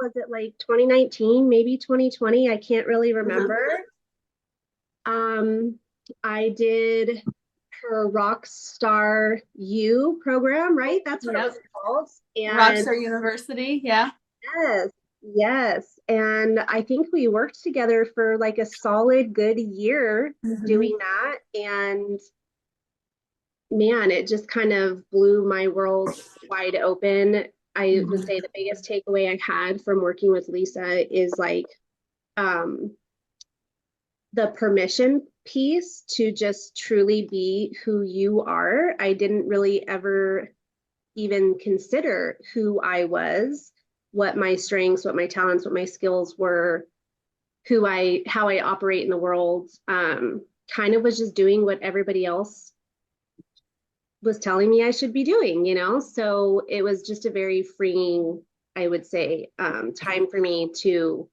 was it like 2019, maybe 2020? I can't really remember. Um, I did her Rockstar U program, right? That's what it was Yep. called. And Rockstar University. Yeah. yes, yes. And I think we worked together for like a solid good year Hmm. doing that. And man, it just kind of blew my world wide open. I would say the biggest takeaway I had from working with Leisa is like um, the permission piece to just truly be who you are. I didn't really ever even consider who I was, what my strengths, what my talents, what my skills were, how I operate in the world. Kind of was just doing what everybody else was telling me I should be doing, you know? So it was just a very freeing, I would say, time for me to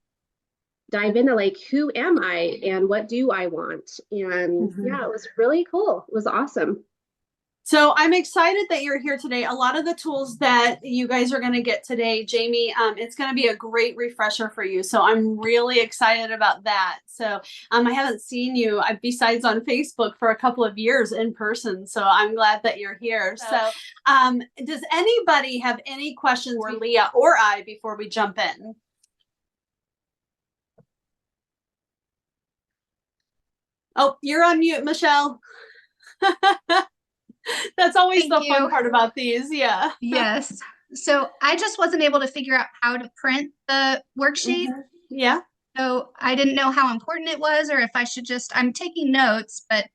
dive into like, who am I and what do I want? And yeah, Hmm. it was really cool. It was awesome. So I'm excited that you're here today. A lot of the tools that you guys are going to get today, Jamie, it's going to be a great refresher for you. So I'm really excited about that. So I haven't seen you besides on Facebook for a couple of years in person. So I'm glad that you're here. So does anybody have any questions for Leah or I before we jump in? Oh, you're on mute, Michelle. That's always Thank the fun you. part about these. Yeah. Yes. So I just wasn't able to figure out how to print the worksheet. Mhm. Yeah. So I didn't know how important it was or if I should I'm taking notes, but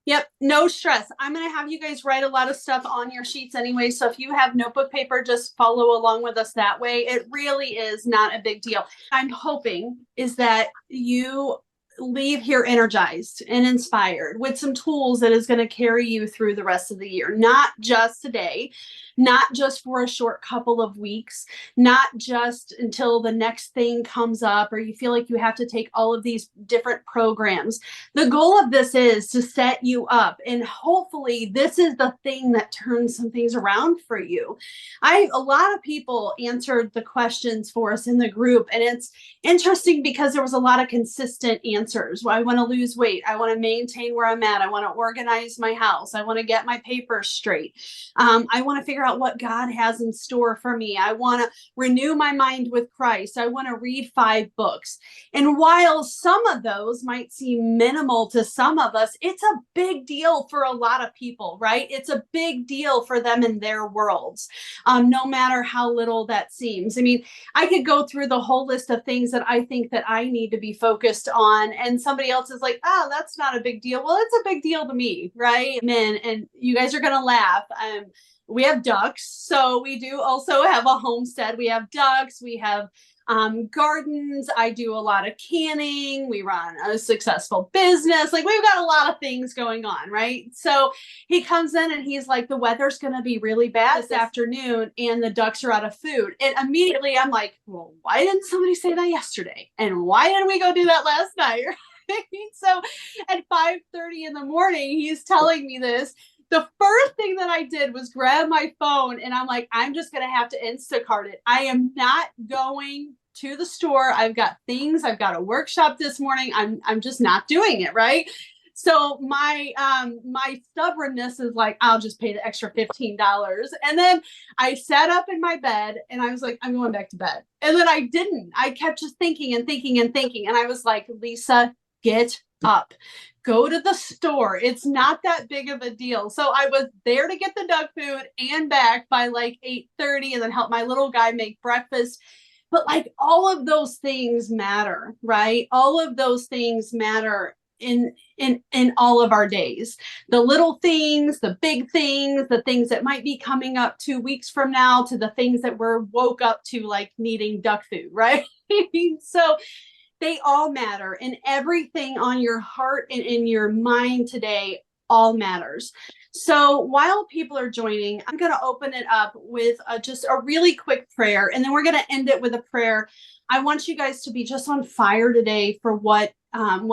Yep, no stress. I'm going to have you guys write a lot of stuff on your sheets anyway. So if you have notebook paper, just follow along with us that way. It really is not a big deal. I'm hoping is that you leave here energized and inspired with some tools that is going to carry you through the rest of the year, not just today, not just for a short couple of weeks, not just until the next thing comes up or you feel like you have to take all of these different programs. The goal of this is to set you up, and hopefully this is the thing that turns some things around for you. A lot of people answered the questions for us in the group, and it's interesting because there was a lot of consistent answers. Well, I want to lose weight, I want to maintain where I'm at, I want to organize my house, I want to get my papers straight, I want to figure out what God has in store for me, I want to renew my mind with Christ, I want to read 5 books. And while some of those might seem minimal to some of us, it's a big deal for a lot of people, right? It's a big deal for them in their worlds, no matter how little that seems. I mean, I could go through the whole list of things that I think that I need to be focused on, and somebody else is like, oh, that's not a big deal. Well, it's a big deal to me, right? And you guys are going to laugh. We have ducks. So we do also have a homestead. We have ducks. We have gardens. I do a lot of canning. We run a successful business. Like we've got a lot of things going on, right? So he comes in and he's like, the weather's going to be really bad this afternoon and the ducks are out of food. And immediately I'm like, well, why didn't somebody say that yesterday? And why didn't we go do that last night? So at 5:30 in the morning, he's telling me this. The first thing that I did was grab my phone and I'm like, I'm just going to have to Instacart it. I am not going to the store. I've got things. I've got a workshop this morning. I'm just not doing it, right? So my stubbornness is like, I'll just pay the extra $15. And then I sat up in my bed and I was like, I'm going back to bed. And then I didn't. I kept just thinking and thinking and thinking. And I was like, Leisa, get up, go to the store. It's not that big of a deal. So I was there to get the duck food and back by like 8:30 and then help my little guy make breakfast. But like all of those things matter, right? All of those things matter in all of our days. The little things, the big things, the things that might be coming up 2 weeks from now, to the things that we're woke up to, like needing duck food, right? So they all matter, and everything on your heart and in your mind today all matters. So while people are joining, I'm going to open it up with just a really quick prayer, and then we're going to end it with a prayer. I want you guys to be just on fire today for what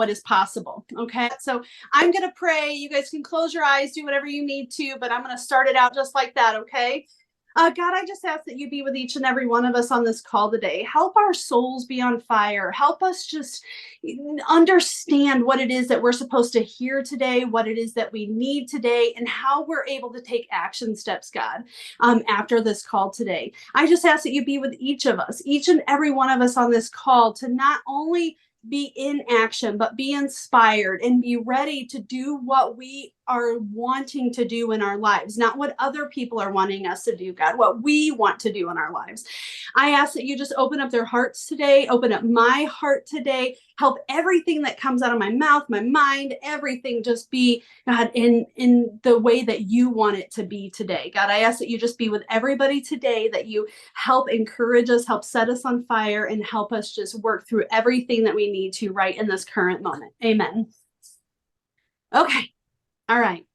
is possible. Okay. So I'm going to pray. You guys can close your eyes, do whatever you need to, but I'm going to start it out just like that. Okay. God, I just ask that you be with each and every one of us on this call today. Help our souls be on fire. Help us just understand what it is that we're supposed to hear today, what it is that we need today, and how we're able to take action steps, God, after this call today. I just ask that you be with each of us, each and every one of us on this call, to not only be in action, but be inspired and be ready to do what we are wanting to do in our lives, not what other people are wanting us to do, God, what we want to do in our lives. I ask that you just open up their hearts today, open up my heart today, help everything that comes out of my mouth, my mind, everything just be, God, in the way that you want it to be today. God, I ask that you just be with everybody today, that you help encourage us, help set us on fire, and help us just work through everything that we need to right in this current moment. Amen. Okay. All right.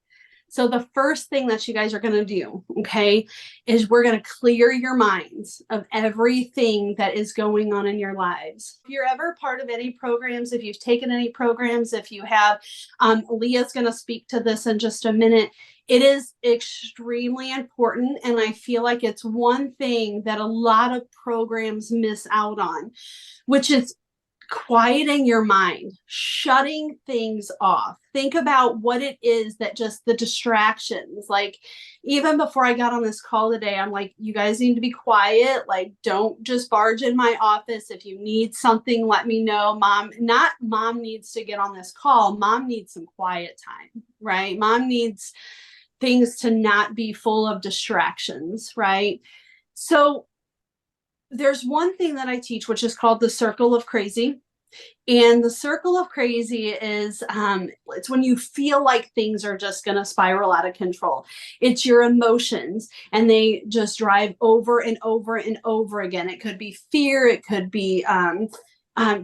So the first thing that you guys are going to do, okay, is we're going to clear your minds of everything that is going on in your lives. If you're ever part of any programs, if you've taken any programs, if you have, Leah's going to speak to this in just a minute. It is extremely important. And I feel like it's one thing that a lot of programs miss out on, which is quieting your mind, shutting things off. Think about what it is that just the distractions. Like, even before I got on this call today, I'm like, you guys need to be quiet. Like, don't just barge in my office. If you need something, let me know. Mom needs to get on this call. Mom needs some quiet time, right? Mom needs things to not be full of distractions, right? So there's one thing that I teach, which is called the circle of crazy. And the circle of crazy is, it's when you feel like things are just going to spiral out of control. It's your emotions, and they just drive over and over and over again. It could be fear. It could be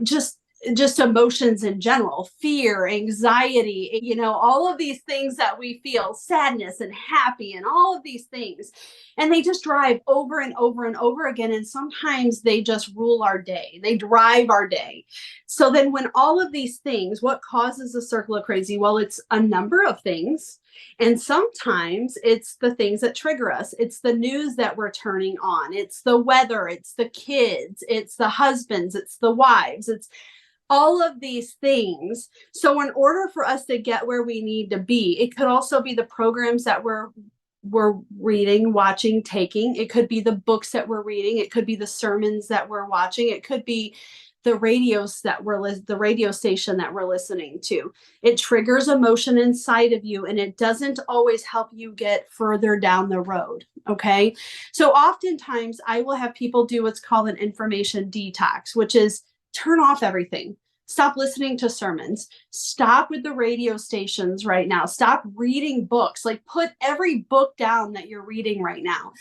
just emotions in general, fear, anxiety, all of these things that we feel, sadness and happy and all of these things. And they just drive over and over and over again. And sometimes they just rule our day. They drive our day. So then when all of these things, what causes a circle of crazy? Well, it's a number of things. And sometimes it's the things that trigger us. It's the news that we're turning on. It's the weather. It's the kids. It's the husbands. It's the wives. It's all of these things. So in order for us to get where we need to be, it could also be the programs that we're reading, watching, taking. It could be the books that we're reading. It could be the sermons that we're watching. It could be the the radio station that we're listening to. It triggers emotion inside of you, and it doesn't always help you get further down the road. Okay. So oftentimes I will have people do what's called an information detox, which is turn off everything. Stop listening to sermons. Stop with the radio stations right now. Stop reading books. Like, put every book down that you're reading right now.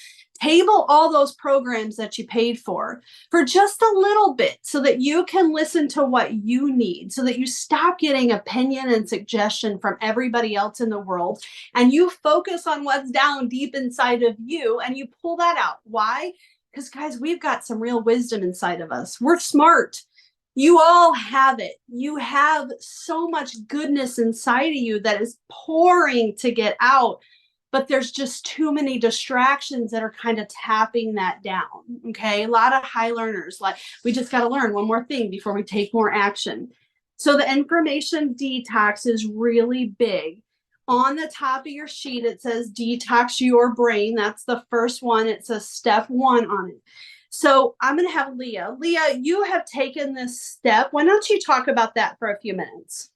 Table all those programs that you paid for just a little bit, so that you can listen to what you need, so that you stop getting opinion and suggestion from everybody else in the world, and you focus on what's down deep inside of you, and you pull that out. Why? Because, guys, we've got some real wisdom inside of us. We're smart. You all have it. You have so much goodness inside of you that is pouring to get out, but there's just too many distractions that are kind of tapping that down. Okay. A lot of high learners, like, we just got to learn one more thing before we take more action. So the information detox is really big. On the top of your sheet, it says detox your brain. That's the first one. It says step 1 on it. So I'm going to have Leah. Leah, you have taken this step. Why don't you talk about that for a few minutes?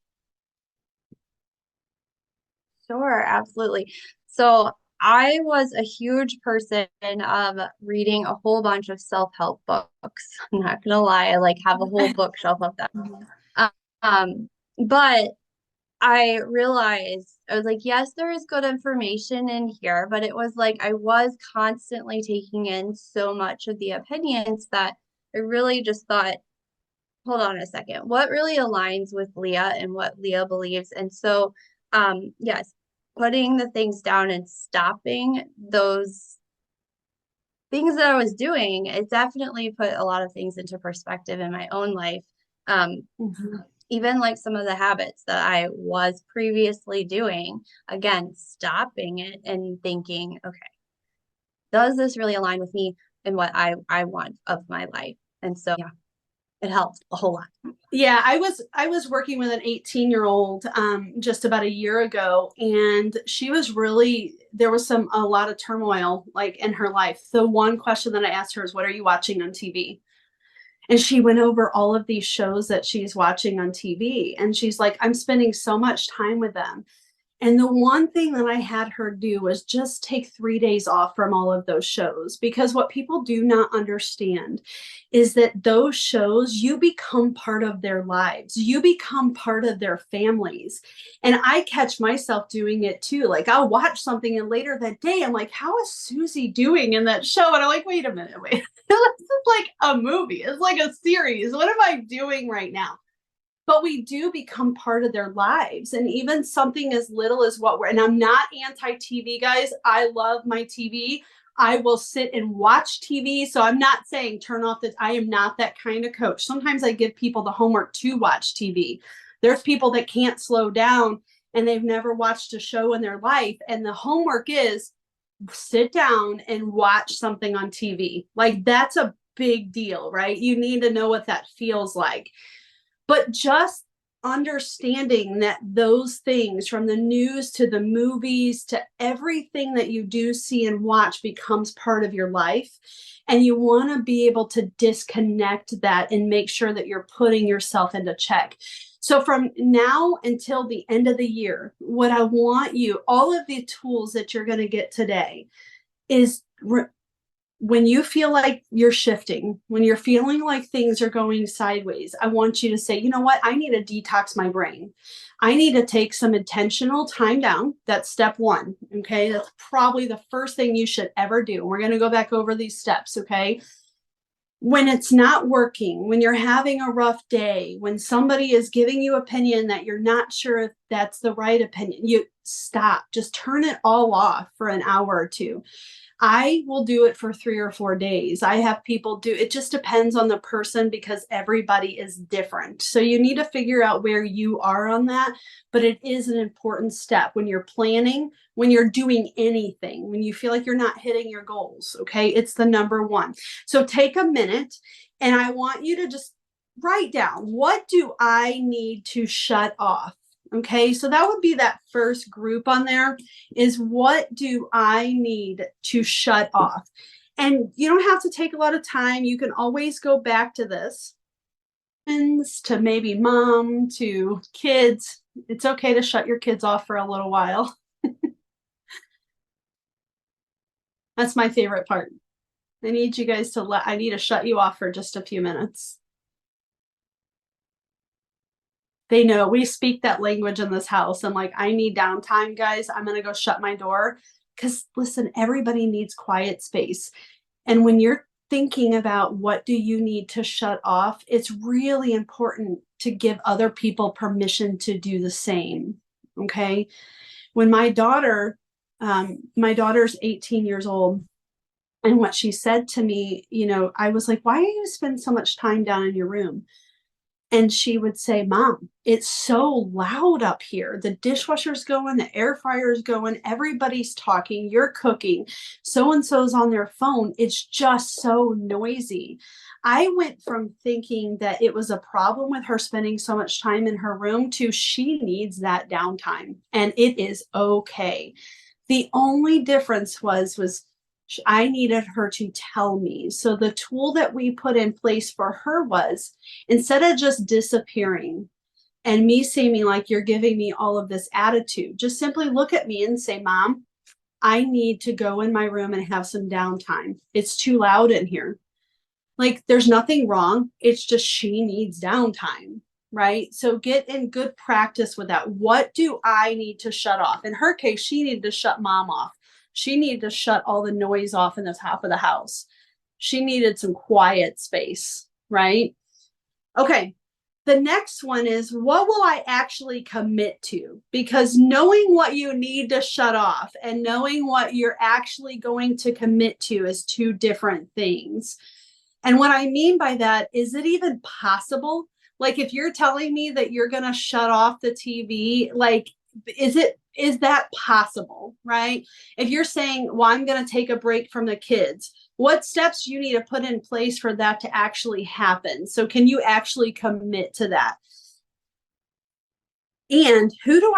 Sure, absolutely. So I was a huge person of reading a whole bunch of self-help books. I'm not gonna lie, I have a whole bookshelf of them. But I realized, I was like, yes, there is good information in here, but it was like I was constantly taking in so much of the opinions that I really just thought, hold on a second, what really aligns with Leah and what Leah believes? And so, yes, putting the things down and stopping those things that I was doing, it definitely put a lot of things into perspective in my own life. Even like some of the habits that I was previously doing, again, stopping it and thinking, okay, does this really align with me and what I want of my life? And so, yeah, it helped a whole lot. Yeah, I was working with an 18-year-old just about a year ago, and she was really, there was a lot of turmoil like in her life. The one question that I asked her is, what are you watching on TV? And she went over all of these shows that she's watching on TV, and she's like, I'm spending so much time with them. And the one thing that I had her do was just take 3 days off from all of those shows, because what people do not understand is that those shows, you become part of their lives. You become part of their families. And I catch myself doing it too. Like I'll watch something and later that day, I'm like, how is Susie doing in that show? And I'm like, wait a minute, wait. This is like a movie. It's like a series. What am I doing right now? But we do become part of their lives. And even something as little as and I'm not anti-TV, guys. I love my TV. I will sit and watch TV. So I'm not saying turn off I am not that kind of coach. Sometimes I give people the homework to watch TV. There's people that can't slow down and they've never watched a show in their life. And the homework is sit down and watch something on TV. Like that's a big deal, right? You need to know what that feels like. But just understanding that those things, from the news to the movies to everything that you do see and watch, becomes part of your life. And you want to be able to disconnect that and make sure that you're putting yourself into check. So from now until the end of the year, what I want you, all of the tools that you're going to get today is when you feel like you're shifting, when you're feeling like things are going sideways, I want you to say, you know what? I need to detox my brain. I need to take some intentional time down. That's step one. Okay. That's probably the first thing you should ever do. We're going to go back over these steps. Okay. When it's not working, when you're having a rough day, when somebody is giving you opinion that you're not sure if that's the right opinion, you stop, just turn it all off for an hour or two. I will do it for 3 or 4 days. I have people do it. Just depends on the person because everybody is different. So you need to figure out where you are on that. But it is an important step when you're planning, when you're doing anything, when you feel like you're not hitting your goals. Okay. It's the number one. So take a minute and I want you to just write down, what do I need to shut off? Okay, so that would be that first group on there, is what do I need to shut off? And you don't have to take a lot of time. You can always go back to this, to maybe mom, to kids. It's okay to shut your kids off for a little while. That's my favorite part. I need you guys I need to shut you off for just a few minutes. They know we speak that language in this house. And like, I need downtime, guys. I'm going to go shut my door. Because listen, everybody needs quiet space. And when you're thinking about what do you need to shut off, it's really important to give other people permission to do the same. Okay. When my daughter's 18 years old. And what she said to me, I was like, why do you spend so much time down in your room? And she would say, Mom, it's so loud up here. The dishwasher's going, the air fryer's going, everybody's talking, you're cooking, so-and-so's on their phone. It's just so noisy. I went from thinking that it was a problem with her spending so much time in her room to she needs that downtime, and it is okay. The only difference was I needed her to tell me. So the tool that we put in place for her was, instead of just disappearing and me seeming like you're giving me all of this attitude, just simply look at me and say, Mom, I need to go in my room and have some downtime. It's too loud in here. Like there's nothing wrong. It's just she needs downtime, right? So get in good practice with that. What do I need to shut off? In her case, she needed to shut Mom off. She needed to shut all the noise off in the top of the house. She needed some quiet space, right? Okay. The next one is, what will I actually commit to? Because knowing what you need to shut off and knowing what you're actually going to commit to is two different things. And what I mean by that, is it even possible? Like if you're telling me that you're going to shut off the TV, like, is it is that possible, right? If you're saying, well, I'm going to take a break from the kids, what steps do you need to put in place for that to actually happen? So can you actually commit to that? And who do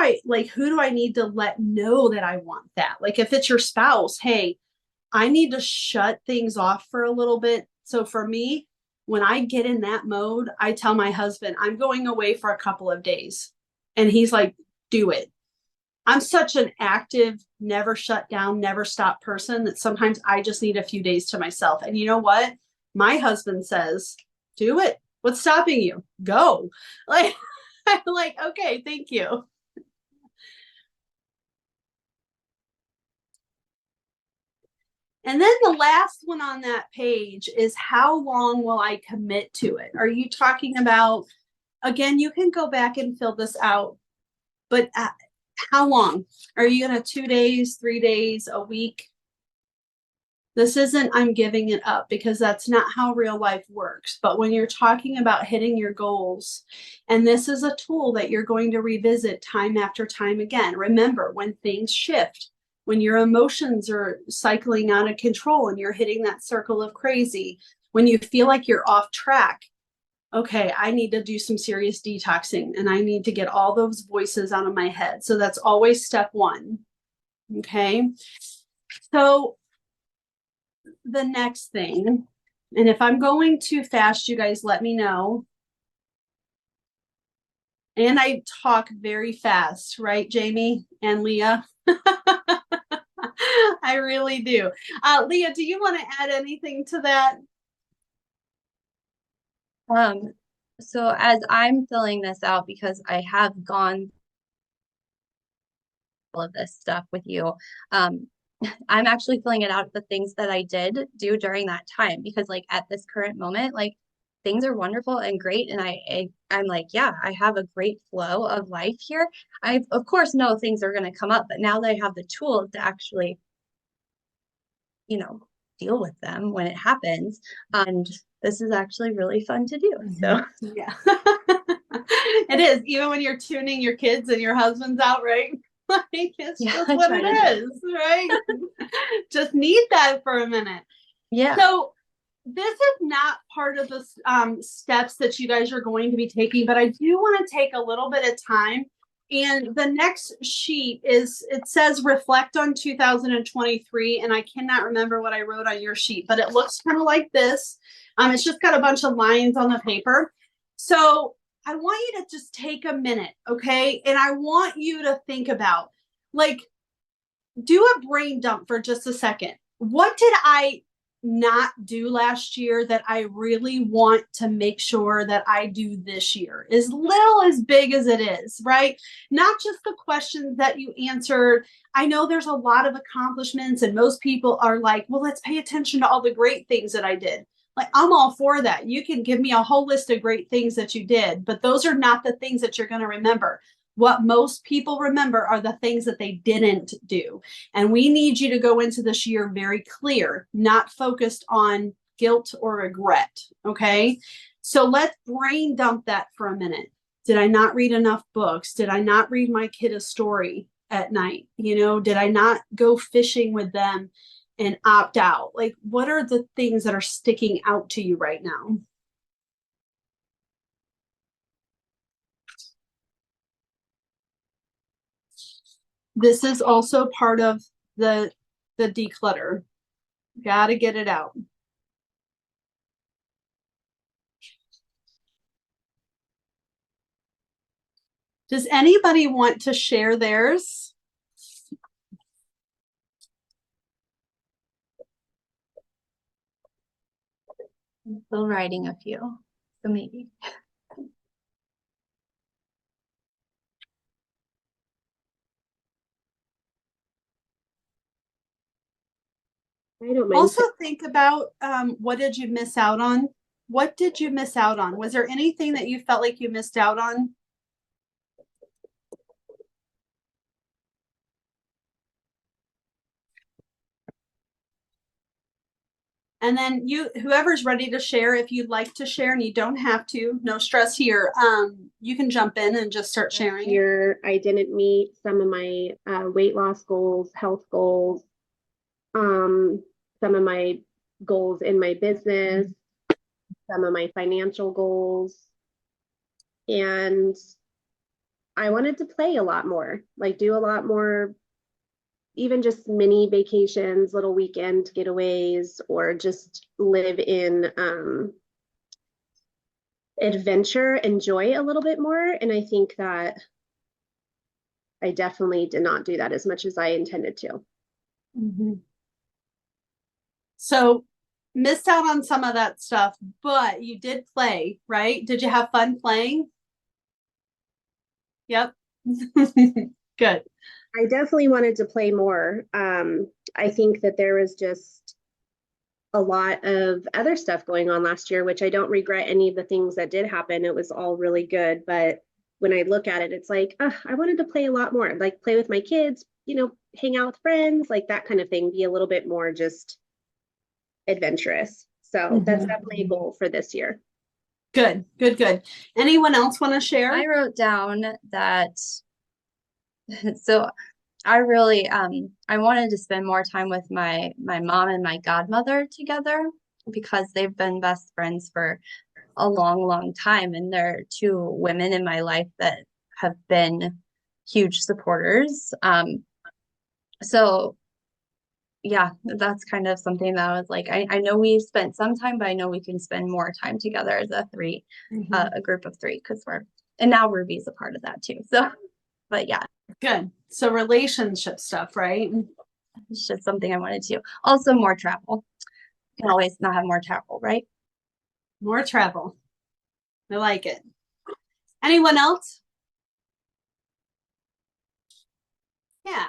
I need to let know that I want that? Like if it's your spouse, hey, I need to shut things off for a little bit. So for me, when I get in that mode, I tell my husband, I'm going away for a couple of days. And he's like, do it. I'm such an active, never shut down, never stop person that sometimes I just need a few days to myself. And you know what? My husband says, do it. What's stopping you? Go. Like, I'm like, okay, thank you. And then the last one on that page is how long will I commit to it? Are you talking about, again, you can go back and fill this out, but how long? Are you going to 2 days, 3 days, a week? This isn't, I'm giving it up, because that's not how real life works. But when you're talking about hitting your goals, and this is a tool that you're going to revisit time after time again. Remember, when things shift, when your emotions are cycling out of control and you're hitting that circle of crazy, when you feel like you're off track, okay, I need to do some serious detoxing and I need to get all those voices out of my head. So that's always step one. Okay. So the next thing, and if I'm going too fast, you guys let me know. And I talk very fast, right, Jamie and Leah? I really do. Leah, do you want to add anything to that? So as I'm filling this out, because I have gone all of this stuff with you, I'm actually filling it out the things that I did do during that time, because like at this current moment, like things are wonderful and great, and I'm like, yeah, I have a great flow of life here. I of course know things are going to come up, but now that I have the tools to actually, deal with them when it happens, and this is actually really fun to do. So yeah. It is, even when you're tuning your kids and your husband's out, right? Like it's just what it is, right? Just need that for a minute. Yeah. So this is not part of the steps that you guys are going to be taking, but I do want to take a little bit of time. And the next sheet it says reflect on 2023. And I cannot remember what I wrote on your sheet, but it looks kind of like this. It's just got a bunch of lines on the paper. So I want you to just take a minute, okay? And I want you to think about, like, do a brain dump for just a second. What did I not do last year that I really want to make sure that I do this year? As little as big as it is, right? Not just the questions that you answered. I know there's a lot of accomplishments, and most people are like, well, let's pay attention to all the great things that I did. Like, I'm all for that. You can give me a whole list of great things that you did, but those are not the things that you're going to remember. What most people remember are the things that they didn't do. And we need you to go into this year very clear, not focused on guilt or regret. Okay. So let's brain dump that for a minute. Did I not read enough books? Did I not read my kid a story at night? Did I not go fishing with them and opt out? Like, what are the things that are sticking out to you right now? This is also part of the declutter. Got to get it out. Does anybody want to share theirs? I'm still writing a few, so maybe. I don't mind. Also think about what did you miss out on? What did you miss out on? Was there anything that you felt like you missed out on? And then whoever's ready to share, if you'd like to share, and you don't have to, no stress here. You can jump in and just start sharing. Here, I didn't meet some of my weight loss goals, health goals, some of my goals in my business, some of my financial goals. And I wanted to play a lot more, like do a lot more, even just mini vacations, little weekend getaways, or just live in adventure and joy a little bit more. And I think that I definitely did not do that as much as I intended to. Mm-hmm. So missed out on some of that stuff, but you did play, right? Did you have fun playing? Yep. Good. I definitely wanted to play more. I think that there was just a lot of other stuff going on last year, which I don't regret any of the things that did happen. It was all really good. But when I look at it, it's like, I wanted to play a lot more, like play with my kids, hang out with friends, like that kind of thing, be a little bit more just adventurous. So that's definitely a goal for this year. Good. Anyone else want to share? I wrote down that, so I really, I wanted to spend more time with my mom and my godmother together because they've been best friends for a long, long time. And they're two women in my life that have been huge supporters. So yeah, that's kind of something that I was like, I know we spent some time, but I know we can spend more time together as a group of three, because and now Ruby's a part of that too. So, but yeah. Good. So relationship stuff, right? It's just something I wanted to do. Also more travel. You can always not have more travel, right? More travel. I like it. Anyone else? Yeah.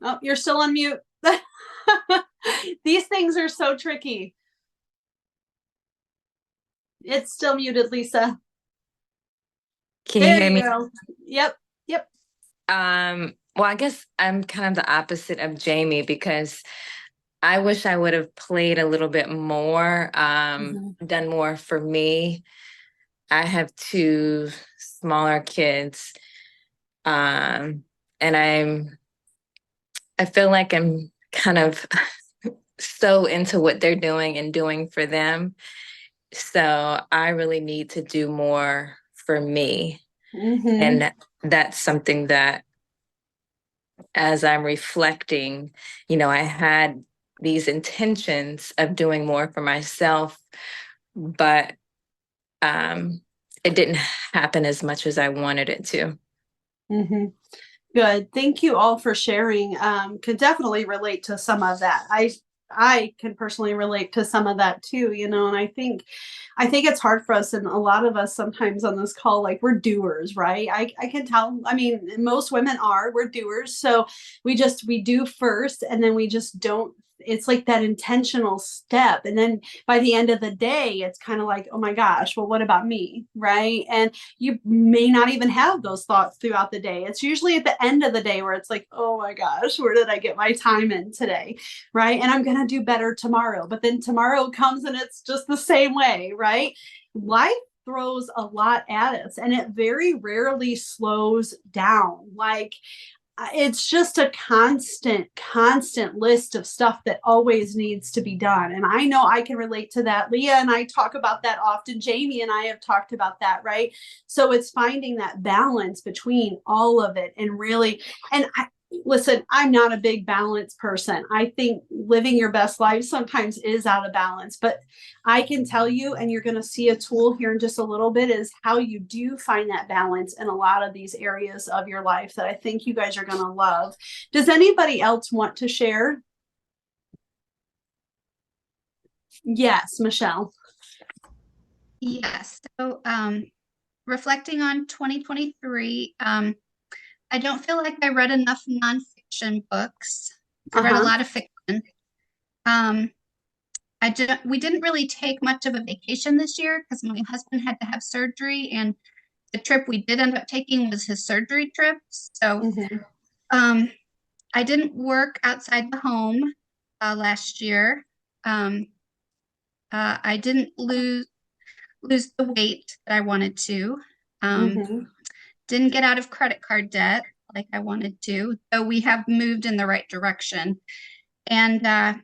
Oh, you're still on mute. These things are so tricky. It's still muted, Lisa. Can you hear me? Go. Yep. Well, I guess I'm kind of the opposite of Jamie because I wish I would have played a little bit more, done more for me. I have two smaller kids, and I feel like I'm kind of so into what they're doing and doing for them. So I really need to do more for me. And that's something that, as I'm reflecting, I had these intentions of doing more for myself, but it didn't happen as much as I wanted it to. Good. Thank you all for sharing. Could definitely relate to some of that. I can personally relate to some of that too, and I think it's hard for us, and a lot of us sometimes on this call, like we're doers, right? I can tell. I mean, most women we're doers. So we do first, and then we just don't. It's like that intentional step. And then by the end of the day, it's kind of like, oh my gosh, well, what about me? Right. And you may not even have those thoughts throughout the day. It's usually at the end of the day where it's like, oh my gosh, where did I get my time in today? Right. And I'm going to do better tomorrow. But then tomorrow comes and it's just the same way. Right. Life throws a lot at us, and it very rarely slows down. Like, it's just a constant list of stuff that always needs to be done. And I know I can relate to that. Leah and I talk about that often. Jamie and I have talked about that, right? So it's finding that balance between all of it and really, listen, I'm not a big balance person. I think living your best life sometimes is out of balance, but I can tell you, and you're going to see a tool here in just a little bit, is how you do find that balance in a lot of these areas of your life that I think you guys are going to love. Does anybody else want to share? Yes, Michelle. Yes. So, reflecting on 2023, I don't feel like I read enough nonfiction books. I read a lot of fiction. We didn't really take much of a vacation this year because my husband had to have surgery, and the trip we did end up taking was his surgery trip. So, I didn't work outside the home. last year. I didn't lose the weight that I wanted to. Didn't get out of credit card debt like I wanted to, though we have moved in the right direction. And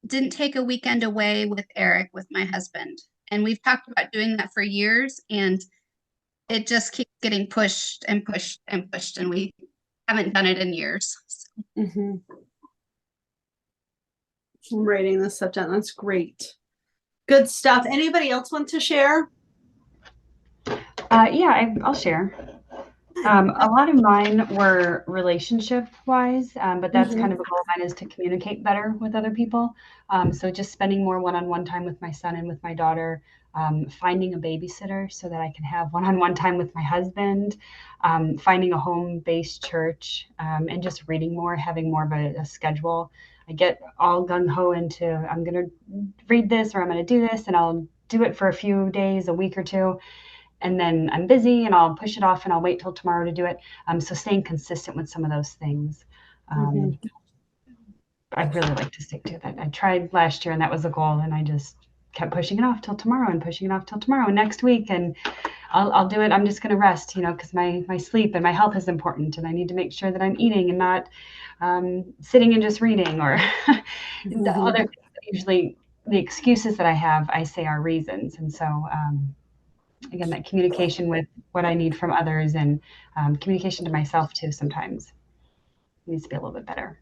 didn't take a weekend away with Eric, with my husband. And we've talked about doing that for years, and it just keeps getting pushed and pushed and pushed, and we haven't done it in years. So. I'm writing this stuff down. That's great. Good stuff. Anybody else want to share? Yeah, I'll share. A lot of mine were relationship wise, but that's kind of a goal of mine, is to communicate better with other people. So just spending more one-on-one time with my son and with my daughter, finding a babysitter so that I can have one-on-one time with my husband, finding a home-based church, and just reading more, having more of a schedule. I get all gung-ho into, I'm going to read this or I'm going to do this, and I'll do it for a few days, a week or two. And then I'm busy and I'll push it off and I'll wait till tomorrow to do it. So staying consistent with some of those things. I'd really like to stick to that. I tried last year and that was a goal, and I just kept pushing it off till tomorrow and pushing it off till tomorrow and next week. And I'll do it. I'm just going to rest, because my sleep and my health is important, and I need to make sure that I'm eating and not sitting and just reading, or the other things. Usually the excuses that I have, I say are reasons. And so, again, that communication with what I need from others, and communication to myself too sometimes needs to be a little bit better.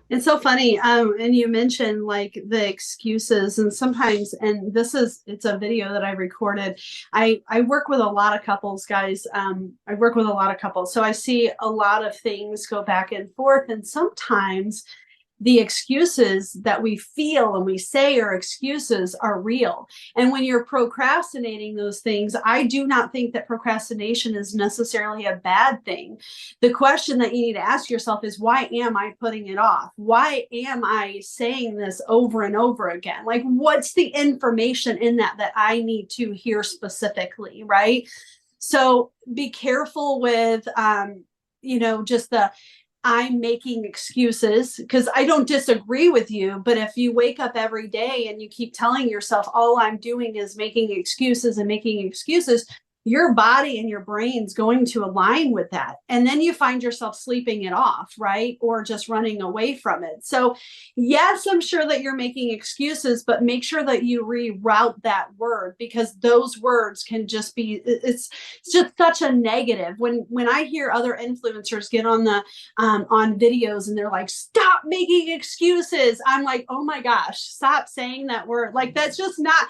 It's so funny. And you mentioned like the excuses, and sometimes, and it's a video that I recorded. I work with a lot of couples, guys. I work with a lot of couples. So I see a lot of things go back and forth, and sometimes the excuses that we feel and we say are excuses are real. And when you're procrastinating those things, I do not think that procrastination is necessarily a bad thing. The question that you need to ask yourself is, why am I putting it off? Why am I saying this over and over again? Like, what's the information in that I need to hear specifically, right? So be careful with, just I'm making excuses, because I don't disagree with you. But if you wake up every day and you keep telling yourself, all I'm doing is making excuses and making excuses, your body and your brain's going to align with that. And then you find yourself sleeping it off, right? Or just running away from it. So yes, I'm sure that you're making excuses, but make sure that you reroute that word, because those words can just be, it's just such a negative. When I hear other influencers get on the, on videos and they're like, stop making excuses, I'm like, oh my gosh, stop saying that word. Like, that's just not,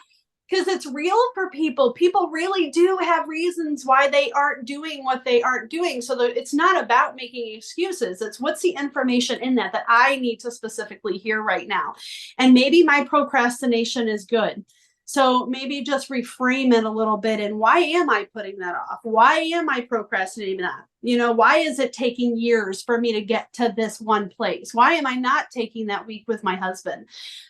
because it's real for people. People really do have reasons why they aren't doing what they aren't doing. So it's not about making excuses. It's what's the information in that I need to specifically hear right now. And maybe my procrastination is good. So maybe just reframe it a little bit. And why am I putting that off? Why am I procrastinating that? Why is it taking years for me to get to this one place? Why am I not taking that week with my husband?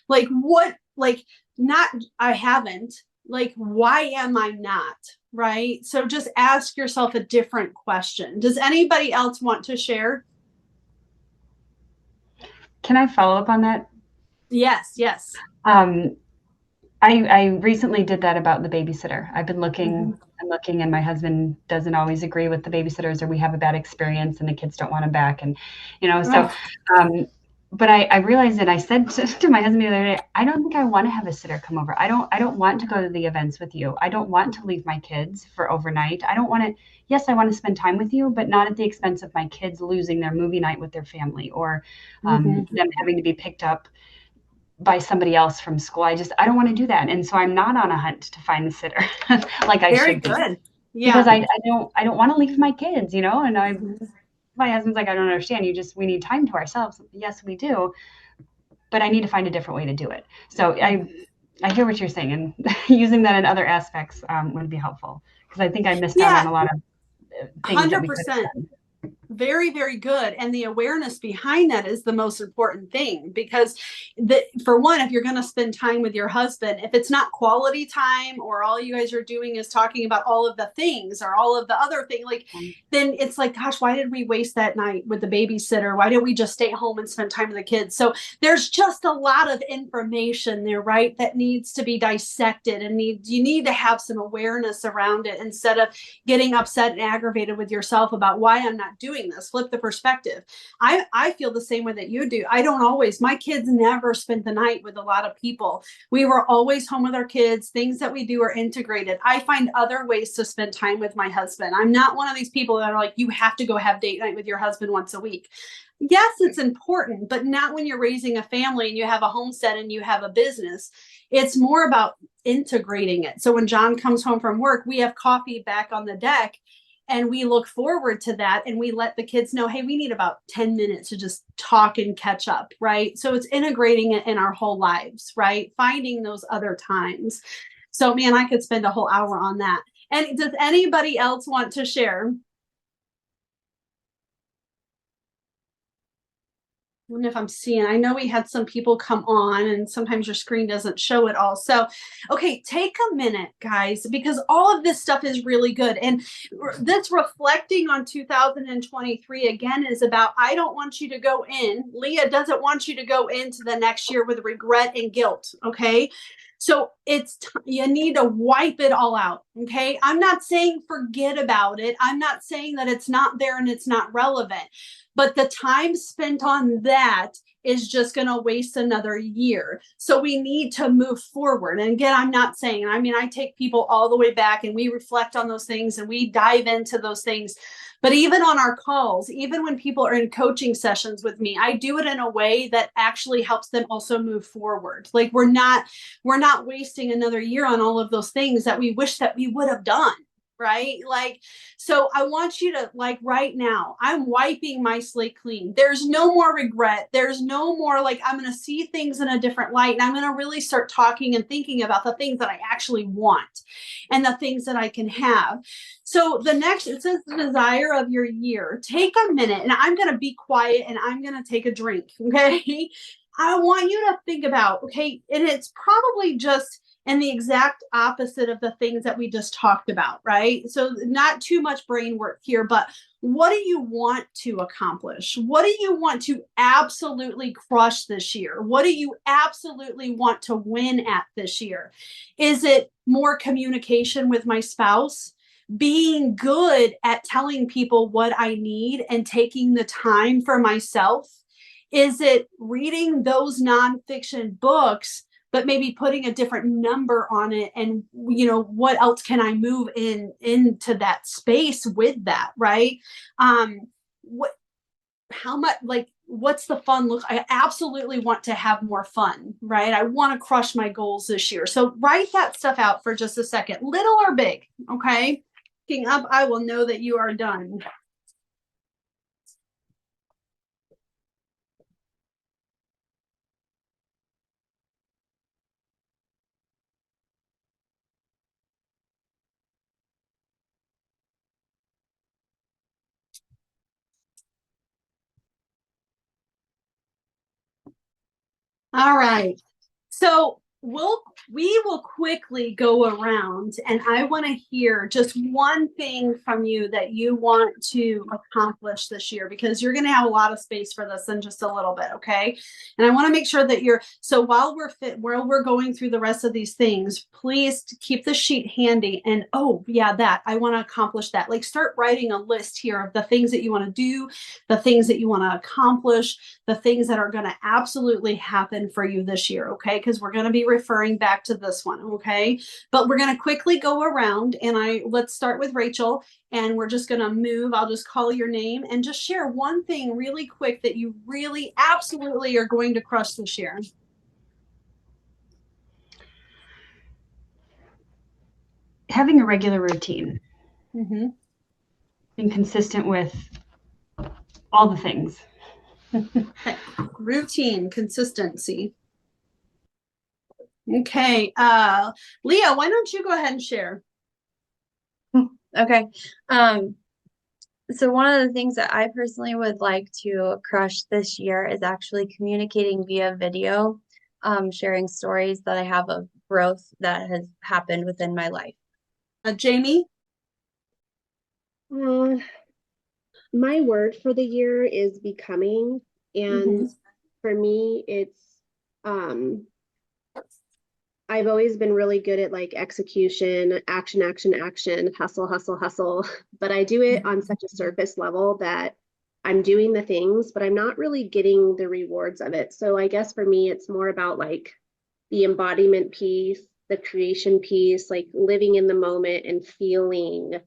Like, what, like, not, I haven't, like, why am I not? Right? So just ask yourself a different question. Does anybody else want to share? Can I follow up on that? Yes. I recently did that about the babysitter. I've been looking and looking, and my husband doesn't always agree with the babysitters, or we have a bad experience and the kids don't want him back. And, but I realized that I said to my husband the other day, I don't think I want to have a sitter come over. I don't want to go to the events with you. I don't want to leave my kids for overnight. I don't want to, yes, I want to spend time with you, but not at the expense of my kids losing their movie night with their family, or them having to be picked up by somebody else from school. I don't want to do that. And so I'm not on a hunt to find the sitter like I should be. Very good. Yeah. Because I don't want to leave my kids, and my husband's like, I don't understand. We need time to ourselves. Yes, we do. But I need to find a different way to do it. So I hear what you're saying, and using that in other aspects would be helpful, because I think I missed out on a lot of things. 100%. Very, very good. And the awareness behind that is the most important thing, because for one, if you're going to spend time with your husband, if it's not quality time, or all you guys are doing is talking about all of the things or all of the other things, like, then it's like, gosh, why did we waste that night with the babysitter? Why didn't we just stay home and spend time with the kids? So there's just a lot of information there, right, that needs to be dissected, and you need to have some awareness around it, instead of getting upset and aggravated with yourself about why I'm not doing this. Flip the perspective. I feel the same way that you do. I don't always, my kids never spent the night with a lot of people. We were always home with our kids. Things that we do are integrated. I find other ways to spend time with my husband. I'm not one of these people that are like, you have to go have date night with your husband once a week. Yes, it's important, but not when you're raising a family and you have a homestead and you have a business. It's more about integrating it. So when John comes home from work, we have coffee back on the deck, and we look forward to that, and we let the kids know, hey, we need about 10 minutes to just talk and catch up, right? So it's integrating it in our whole lives, right? Finding those other times. So man, I could spend a whole hour on that. And does anybody else want to share? I don't know if I'm seeing, I know we had some people come on, and sometimes your screen doesn't show it all. So, okay, take a minute, guys, because all of this stuff is really good. And this reflecting on 2023 again is about, I don't want you to go in. Leah doesn't want you to go into the next year with regret and guilt. Okay. So you need to wipe it all out. Okay. I'm not saying forget about it. I'm not saying that it's not there and it's not relevant, but the time spent on that is just going to waste another year. So we need to move forward. And again, I'm not saying, I mean, I take people all the way back and we reflect on those things and we dive into those things. But even on our calls, even when people are in coaching sessions with me, I do it in a way that actually helps them also move forward. Like we're not wasting another year on all of those things that we wish that we would have done. Right? Like, so I want you to, like, right now, I'm wiping my slate clean. There's no more regret. There's no more, like, I'm going to see things in a different light. And I'm going to really start talking and thinking about the things that I actually want and the things that I can have. So the next, it says the desire of your year. Take a minute, and I'm going to be quiet and I'm going to take a drink. Okay. I want you to think about, okay, and it's probably just and the exact opposite of the things that we just talked about, right? So not too much brain work here, but what do you want to accomplish? What do you want to absolutely crush this year? What do you absolutely want to win at this year? Is it more communication with my spouse? Being good at telling people what I need and taking the time for myself? Is it reading those nonfiction books, but maybe putting a different number on it? And, you know, what else can I move into that space with that, right? How much, like, what's the fun look? I absolutely want to have more fun, right? I want to crush my goals this year. So write that stuff out for just a second, little or big, okay? Picking up, I will know that you are done. All right. So we will quickly go around, and I want to hear just one thing from you that you want to accomplish this year, because you're going to have a lot of space for this in just a little bit, okay? And I want to make sure that so while we're going through the rest of these things, please keep the sheet handy. And oh yeah, that I want to accomplish that. Like, start writing a list here of the things that you want to do, the things that you want to accomplish, the things that are going to absolutely happen for you this year, okay? Because we're going to be referring back to this one, okay? But we're going to quickly go around, and let's start with Rachel, and we're just going to move. I'll just call your name and just share one thing really quick that you really absolutely are going to crush this year. Having a regular routine. Mm-hmm. Being consistent with all the things. Okay. Routine, consistency. Okay. Leah, why don't you go ahead and share? Okay. So one of the things that I personally would like to crush this year is actually communicating via video, sharing stories that I have of growth that has happened within my life. Jamie? Uh, my word for the year is becoming. And for me, it's um I've always been really good at like execution, action, action, action, hustle, hustle, hustle. But I do it on such a surface level that I'm doing the things, but I'm not really getting the rewards of it. So I guess for me, it's more about like the embodiment piece, the creation piece, like living in the moment and feeling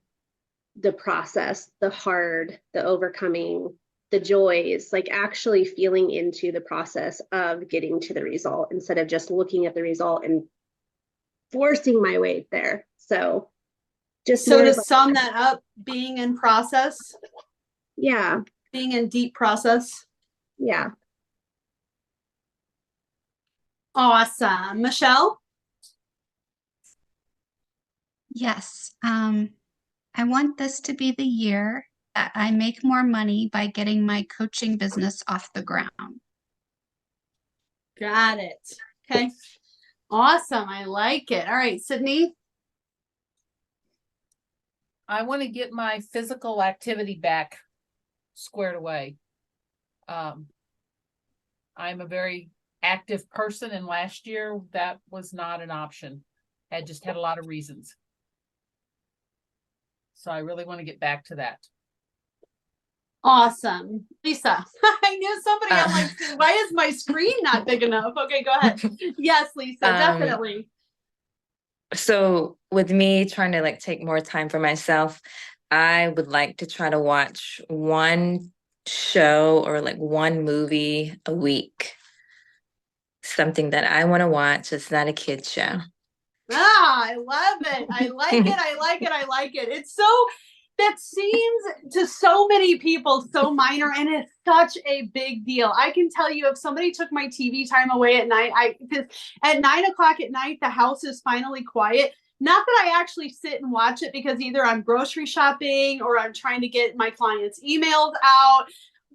the process, the hard, the overcoming, the joys, like actually feeling into the process of getting to the result instead of just looking at the result and forcing my way there. So just So more to of like, sum that up, being in process, yeah, being in deep process. yeah. Awesome. Michelle? Yes. I want this to be the year that I make more money by getting my coaching business off the ground. Got it. Okay. Awesome. I like it. All right, Sydney? I want to get my physical activity back squared away. I'm a very active person, and last year that was not an option. I just had a lot of reasons. So I really want to get back to that. Awesome. Leisa? I knew somebody, I'm like, why is my screen not big enough? Okay, go ahead. Yes, Leisa, definitely. So with me trying to like take more time for myself, I would like to try to watch one show or like one movie a week. Something that I want to watch. It's not a kid's show. I love it. I like it. I like it. I like it. It's so, that seems to so many people so minor, and it's such a big deal. I can tell you, if somebody took my TV time away at night, because at 9 o'clock at night, the house is finally quiet. Not that I actually sit and watch it, because either I'm grocery shopping or I'm trying to get my clients' emails out.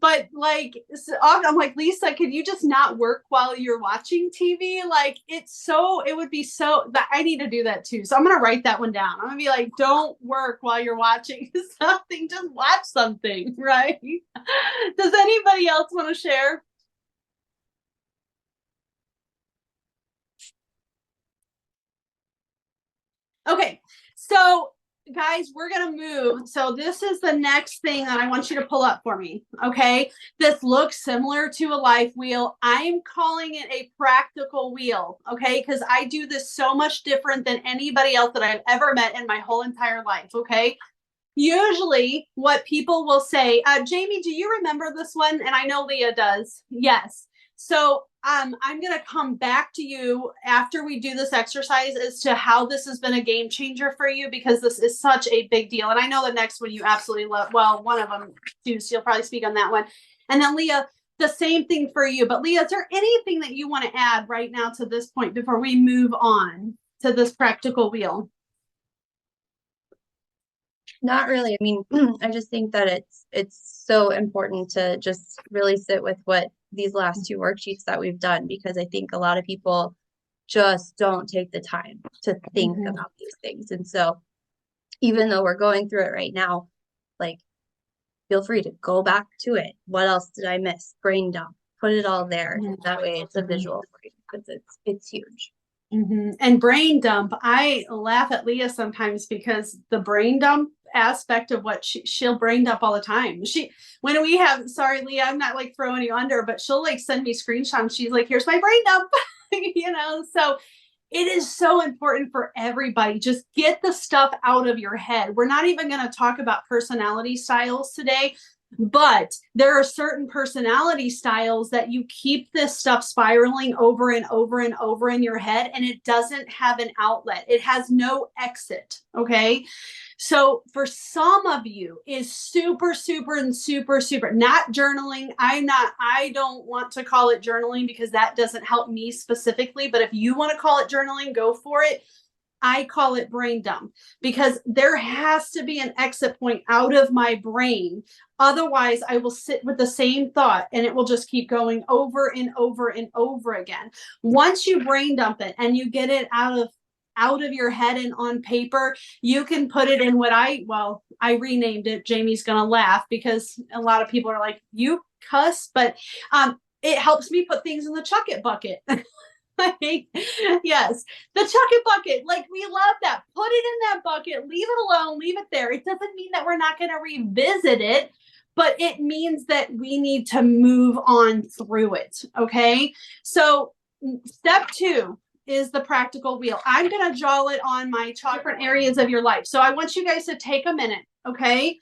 But like, I'm like, Leisa, could you just not work while you're watching TV? Like, it would be so, that I need to do that too. So I'm going to write that one down. I'm going to be like, don't work while you're watching something, just watch something, right? Does anybody else want to share? Okay, so guys, we're going to move. So this is the next thing that I want you to pull up for me. Okay. This looks similar to a life wheel. I'm calling it a practical wheel. Okay. Because I do this so much different than anybody else that I've ever met in my whole entire life. Okay. Usually what people will say, Jamie, do you remember this one? And I know Leah does. Yes. So I'm going to come back to you after we do this exercise as to how this has been a game changer for you, because this is such a big deal. And I know the next one you absolutely love. Well, one of them too, so you'll probably speak on that one. And then Leah, the same thing for you. But Leah, is there anything that you want to add right now to this point before we move on to this practical wheel? Not really. I mean, I just think that it's so important to just really sit with what these last two worksheets that we've done, because I think a lot of people just don't take the time to think about these things. And so even though we're going through it right now, like, feel free to go back to it. What else did I miss? Brain dump. Put it all there. That way it's a visual for you, because it's huge. And brain dump, I laugh at Leah sometimes, because the brain dump aspect of what she'll brain dump all the time. When we have, sorry Leah, I'm not like throwing you under, but she'll like send me screenshots. She's like, here's my brain dump. So it is so important for everybody. Just get the stuff out of your head. We're not even going to talk about personality styles today, but there are certain personality styles that you keep this stuff spiraling over and over and over in your head, and it doesn't have an outlet. It has no exit. Okay. So for some of you is super, super, and super, super not journaling. I don't want to call it journaling, because that doesn't help me specifically, but if you want to call it journaling, go for it. I call it brain dump, because there has to be an exit point out of my brain. Otherwise, I will sit with the same thought and it will just keep going over and over and over again. Once you brain dump it and you get it out of your head and on paper, you can put it in what I renamed it. Jamie's going to laugh because a lot of people are like, you cuss, but it helps me put things in the chuck it bucket. Yes, the chuck it bucket. Like, we love that. Put it in that bucket, leave it alone, leave it there. It doesn't mean that we're not going to revisit it, but it means that we need to move on through it. Okay. So step 2 is the practical wheel. I'm going to draw it on my chalk, different areas of your life. So I want you guys to take a minute. Okay.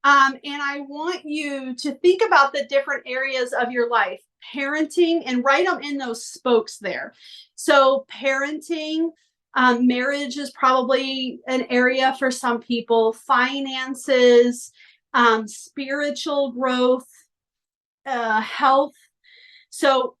And I want you to think about the different areas of your life, parenting, and write them in those spokes there. So parenting, marriage is probably an area for some people, finances, spiritual growth, health. So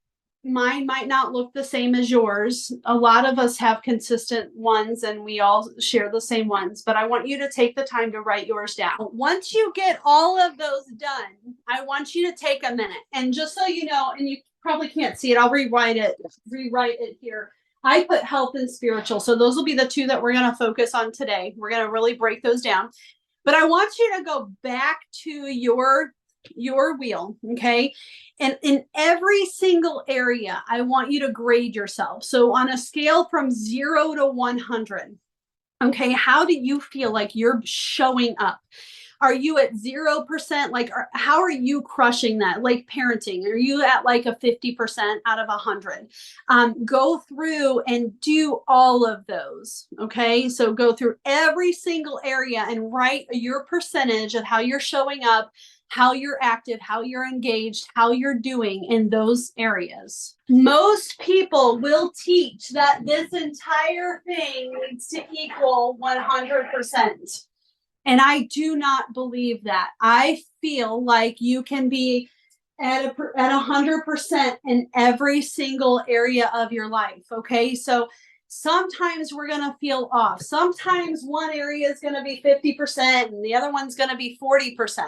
mine might not look the same as yours. A lot of us have consistent ones and we all share the same ones, but I want you to take the time to write yours down. Once you get all of those done, I want you to take a minute, and just so you know, and you probably can't see it, I'll rewrite it here. I put health and spiritual. So those will be the 2 that we're going to focus on today. We're going to really break those down, but I want you to go back to your wheel. Okay. And in every single area, I want you to grade yourself. So on a scale from 0 to 100, okay, how do you feel like you're showing up? Are you at 0%? Like, how are you crushing that? Like parenting, are you at like a 50% out of 100? Go through and do all of those. Okay. So go through every single area and write your percentage of how you're showing up, how you're active, how you're engaged, how you're doing in those areas. Most people will teach that this entire thing needs to equal 100%. And I do not believe that. I feel like you can be at 100% in every single area of your life. Okay. So sometimes we're going to feel off. Sometimes one area is going to be 50% and the other one's going to be 40%.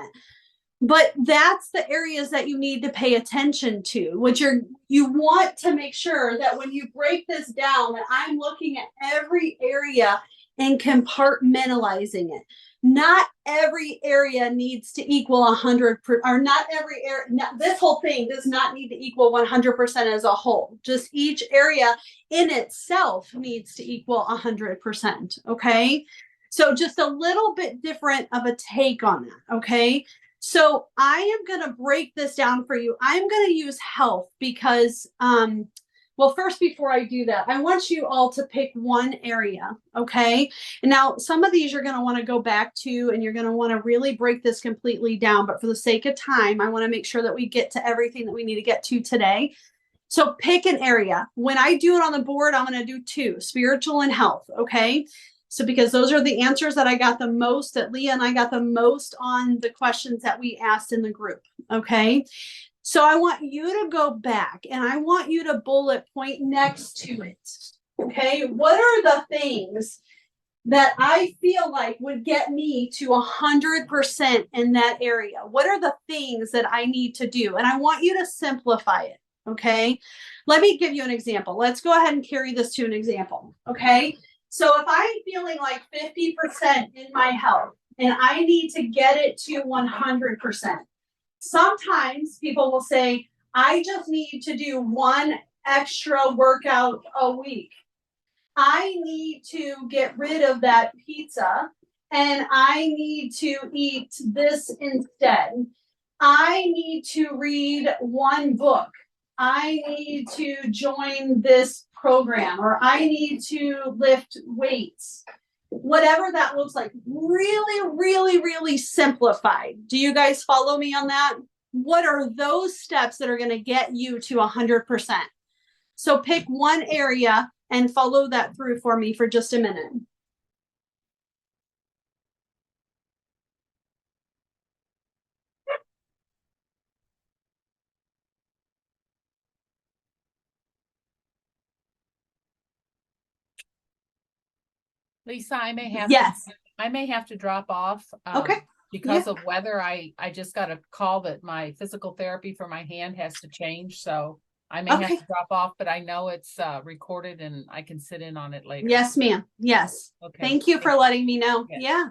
But that's the areas that you need to pay attention to, which you want to make sure that when you break this down, that I'm looking at every area and compartmentalizing it. Not every area needs to equal 100, or not every area. This whole thing does not need to equal 100% as a whole. Just each area in itself needs to equal 100%. Okay. So just a little bit different of a take on that. Okay. So I am going to break this down for you. I'm going to use health because, well, first, before I do that, I want you all to pick one area. Okay. And now some of these you're going to want to go back to, and you're going to want to really break this completely down. But for the sake of time, I want to make sure that we get to everything that we need to get to today. So pick an area. When I do it on the board, I'm going to do 2, spiritual and health. Okay. So because those are the answers that I got the most, that Leah and I got the most on the questions that we asked in the group. Okay. So I want you to go back and I want you to bullet point next to it. Okay. What are the things that I feel like would get me to 100% in that area? What are the things that I need to do? And I want you to simplify it. Okay. Let me give you an example. Let's go ahead and carry this to an example. Okay. So if I'm feeling like 50% in my health and I need to get it to 100%, sometimes people will say, I just need to do 1 extra workout a week. I need to get rid of that pizza and I need to eat this instead. I need to read 1 book. I need to join this program, or I need to lift weights. Whatever that looks like, really, really, really simplified. Do you guys follow me on that? What are those steps that are going to get you to 100%? So pick one area and follow that through for me for just a minute. Lisa, I may have Yes. to drop off. Okay. Because of weather, I just got a call that my physical therapy for my hand has to change. So I may have to drop off, but I know it's recorded and I can sit in on it later. Yes, ma'am. Yes. Okay. Thank you for letting me know. Yes. Yeah.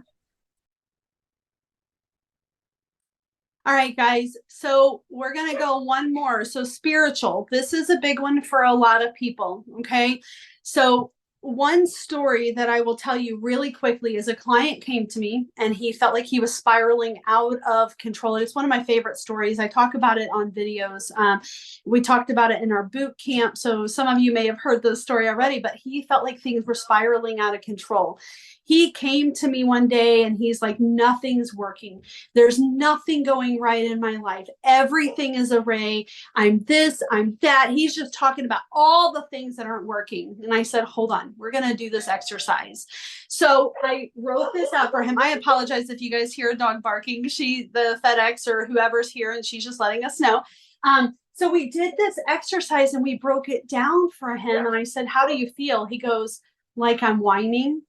All right, guys. So we're going to go one more. So spiritual. This is a big one for a lot of people. Okay. So one story that I will tell you really quickly is a client came to me and he felt like he was spiraling out of control. It's one of my favorite stories. I talk about it on videos. We talked about it in our boot camp. So some of you may have heard the story already, but he felt like things were spiraling out of control. He came to me one day and he's like, nothing's working. There's nothing going right in my life. Everything is array. I'm this, I'm that. He's just talking about all the things that aren't working. And I said, hold on, we're going to do this exercise. So I wrote this out for him. I apologize if you guys hear a dog barking. The FedEx or whoever's here, and she's just letting us know. So we did this exercise and we broke it down for him. And I said, how do you feel? He goes, like I'm whining.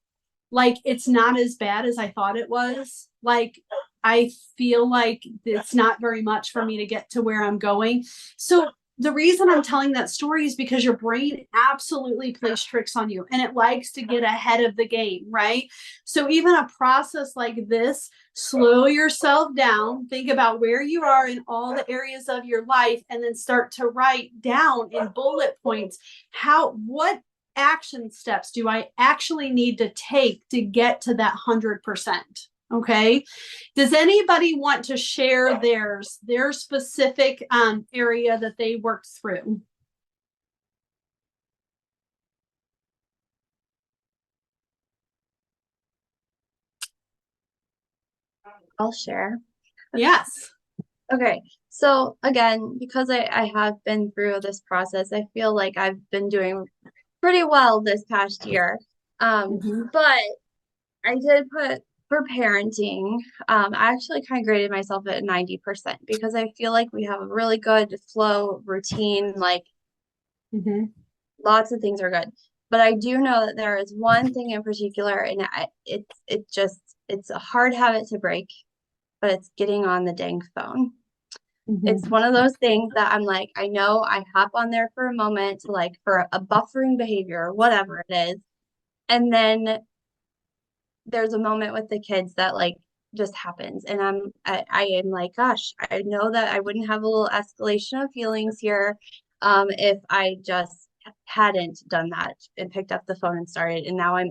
Like it's not as bad as I thought it was. Like I feel like it's not very much for me to get to where I'm going. So the reason I'm telling that story is because your brain absolutely plays tricks on you and it likes to get ahead of the game, right? So even a process like this, slow yourself down, think about where you are in all the areas of your life, and then start to write down in bullet points what action steps do I actually need to take to get to that 100%? Okay. Does anybody want to share their specific area that they worked through? I'll share. Yes. Okay. So again, because I have been through this process, I feel like I've been doing pretty well this past year. But I did put for parenting, I actually kind of graded myself at 90% because I feel like we have a really good flow routine, like lots of things are good. But I do know that there is one thing in particular, and it's a hard habit to break, but it's getting on the dang phone. It's one of those things that I'm like, I know I hop on there for a moment, like for a buffering behavior or whatever it is. And then there's a moment with the kids that like just happens. And I am like, gosh, I know that I wouldn't have a little escalation of feelings here if I just hadn't done that and picked up the phone and started. And now I'm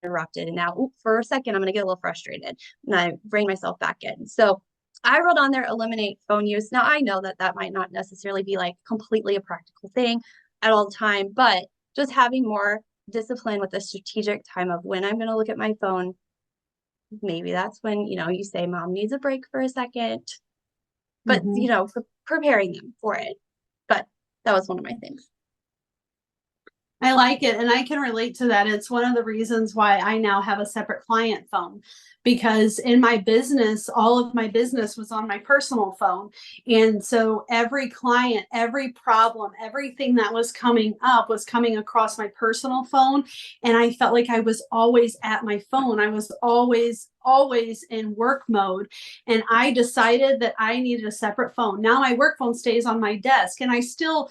interrupted. And now for a second, I'm going to get a little frustrated and I bring myself back in. So I wrote on there, eliminate phone use. Now I know that that might not necessarily be like completely a practical thing at all the time, but just having more discipline with a strategic time of when I'm going to look at my phone. Maybe that's when, you say mom needs a break for a second, but preparing them for it. But that was one of my things. I like it. And I can relate to that. It's one of the reasons why I now have a separate client phone, because in my business, all of my business was on my personal phone. And so every client, every problem, everything that was coming up was coming across my personal phone. And I felt like I was always at my phone. I was always in work mode. And I decided that I needed a separate phone. Now my work phone stays on my desk and I still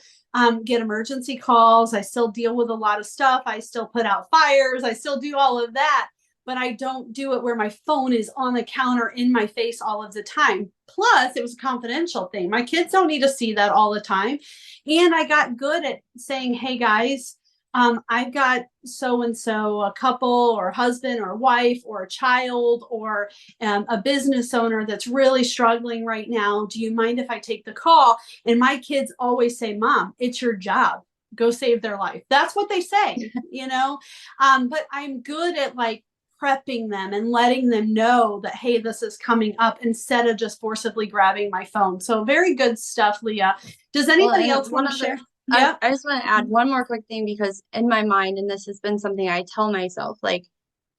get emergency calls. I still deal with a lot of stuff. I still put out fires. I still do all of that, but I don't do it where my phone is on the counter in my face all of the time. Plus, it was a confidential thing. My kids don't need to see that all the time. And I got good at saying, hey guys, I've got so-and-so, a couple or husband or wife or a child or a business owner that's really struggling right now. Do you mind if I take the call? And my kids always say, Mom, it's your job. Go save their life. That's what they say, but I'm good at like prepping them and letting them know that, hey, this is coming up instead of just forcibly grabbing my phone. So very good stuff, Leah. Does anybody else want to share? Yeah. I just want to add one more quick thing, because in my mind, and this has been something I tell myself, like,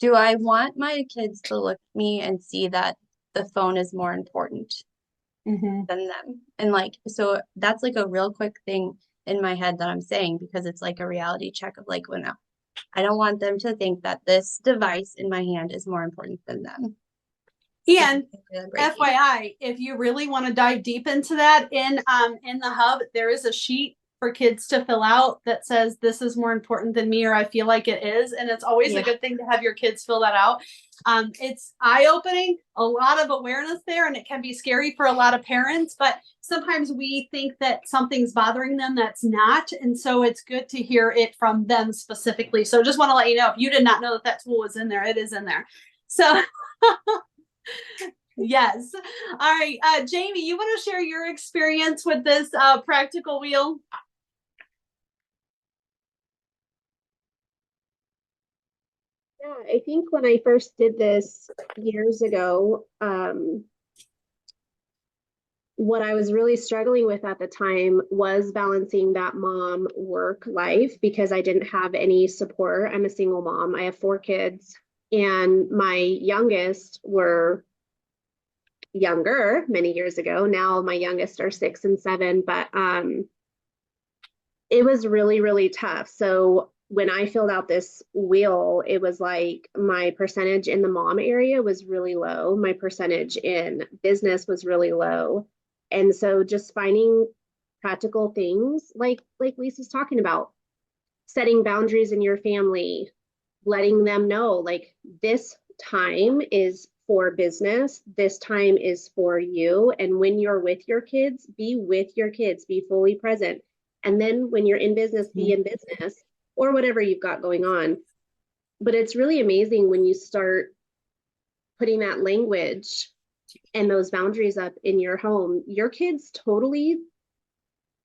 do I want my kids to look at me and see that the phone is more important than them? And like, so that's like a real quick thing in my head that I'm saying, because it's like a reality check of like, when I don't want them to think that this device in my hand is more important than them. And FYI, if you really want to dive deep into that, in the hub, there is a sheet for kids to fill out that says this is more important than me, or I feel like it is. And it's always a good thing to have your kids fill that out. It's eye-opening, a lot of awareness there, and it can be scary for a lot of parents, but sometimes we think that something's bothering them that's not. And so it's good to hear it from them specifically. So just want to let you know, if you did not know that that tool was in there, it is in there. So yes. All right. Jamie, you want to share your experience with this practical wheel? Yeah, I think when I first did this years ago, what I was really struggling with at the time was balancing that mom work life, because I didn't have any support. I'm a single mom. I have 4 kids, and my youngest were younger many years ago. Now my youngest are 6 and 7, but it was really, really tough. So when I filled out this wheel, it was like my percentage in the mom area was really low. My percentage in business was really low. And so just finding practical things like Lisa's talking about, setting boundaries in your family, letting them know like this time is for business, this time is for you. And when you're with your kids, be with your kids, be fully present. And then when you're in business, be in business, or whatever you've got going on. But it's really amazing when you start putting that language and those boundaries up in your home, your kids totally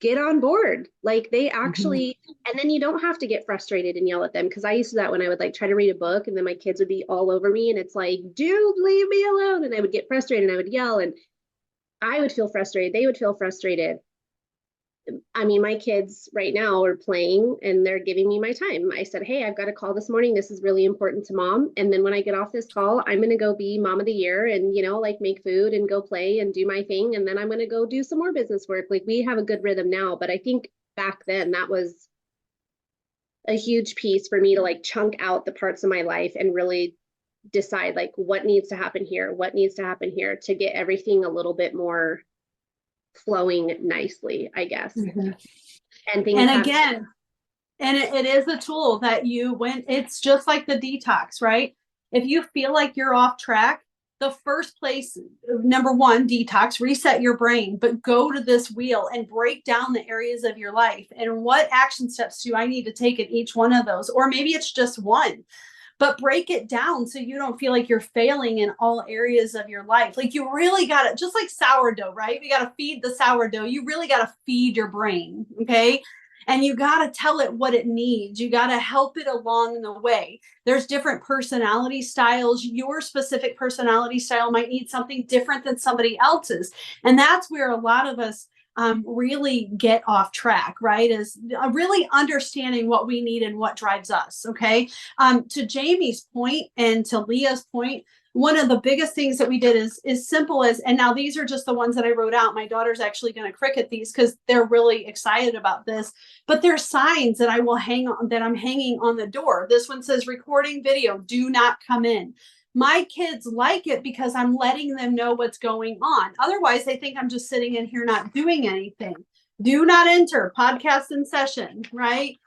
get on board. Like they actually, and then you don't have to get frustrated and yell at them. Cause I used to do that when I would like try to read a book, and then my kids would be all over me, and it's like, dude, leave me alone. And I would get frustrated and I would yell, and I would feel frustrated. They would feel frustrated. I mean, my kids right now are playing and they're giving me my time. I said, hey, I've got a call this morning. This is really important to mom. And then when I get off this call, I'm going to go be mom of the year and, you know, like make food and go play and do my thing. And then I'm going to go do some more business work. Like we have a good rhythm now. But I think back then that was a huge piece for me to like chunk out the parts of my life and really decide like what needs to happen here, what needs to happen here, to get everything a little bit more flowing nicely, I guess. And things again, and it is a tool that it's just like the detox, right? If you feel like you're off track, the first place, number one, detox, reset your brain, but go to this wheel and break down the areas of your life and what action steps do I need to take in each one of those? Or maybe it's just one. But break it down so you don't feel like you're failing in all areas of your life. Like you really got to, just like sourdough, right? We got to feed the sourdough. You really got to feed your brain. Okay. And you got to tell it what it needs. You got to help it along the way. There's different personality styles. Your specific personality style might need something different than somebody else's. And that's where a lot of us really get off track, right? Is really understanding what we need and what drives us. Okay. To Jamie's point and to Leah's point, one of the biggest things that we did is simple as, and now these are just the ones that I wrote out. My daughter's actually going to cricket these because they're really excited about this, but there's signs that I will hang on, that I'm hanging on the door. This one says recording video, do not come in. My kids like it because I'm letting them know what's going on. Otherwise, they think I'm just sitting in here not doing anything. Do not enter, podcast in session, right?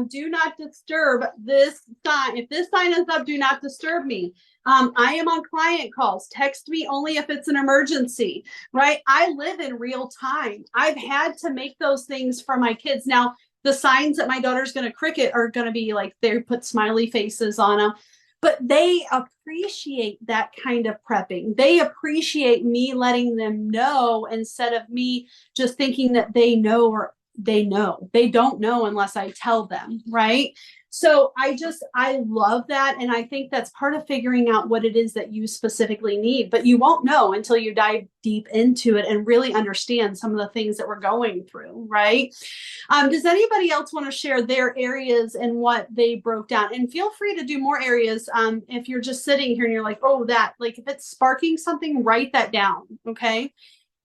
Do not disturb this sign. If this sign is up, do not disturb me. I am on client calls. Text me only if it's an emergency, right? I live in real time. I've had to make those things for my kids. Now, the signs that my daughter's going to cricket are going to be like, they put smiley faces on them. But they appreciate that kind of prepping. They appreciate me letting them know instead of me just thinking that they know or they know. They don't know unless I tell them, right? So I love that. And I think that's part of figuring out what it is that you specifically need, but you won't know until you dive deep into it and really understand some of the things that we're going through, right? Does anybody else want to share their areas and what they broke down? And feel free to do more areas. If you're just sitting here and you're like, oh, that, like if it's sparking something, write that down. Okay.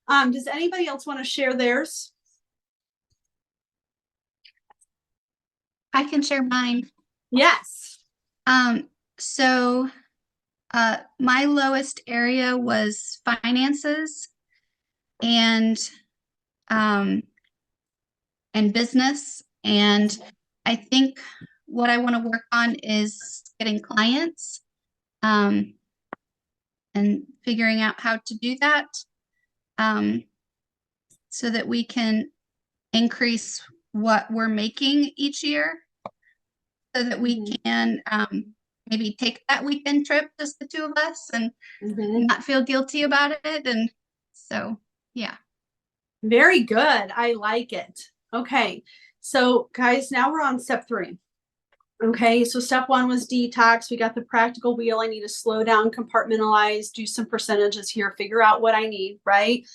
Does anybody else want to share theirs? I can share mine. Yes. So my lowest area was finances and business. And I think what I want to work on is getting clients and figuring out how to do that so that we can increase what we're making each year so that we can maybe take that weekend trip, just the two of us, and not feel guilty about it. And so, yeah. Very good. I like it. Okay. So guys, now we're on step 3. Okay. So step 1 was detox. We got the practical wheel. I need to slow down, compartmentalize, do some percentages here, figure out what I need, right?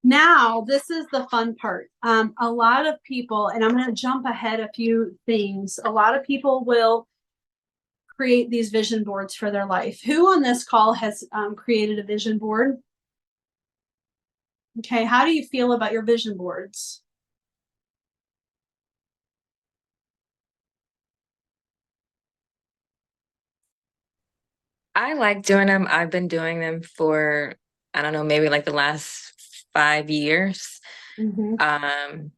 Now, this is the fun part. A lot of people, and I'm going to jump ahead a few things. A lot of people will create these vision boards for their life. Who on this call has created a vision board? Okay, how do you feel about your vision boards? I like doing them. I've been doing them for, I don't know, maybe like the last 5 years. I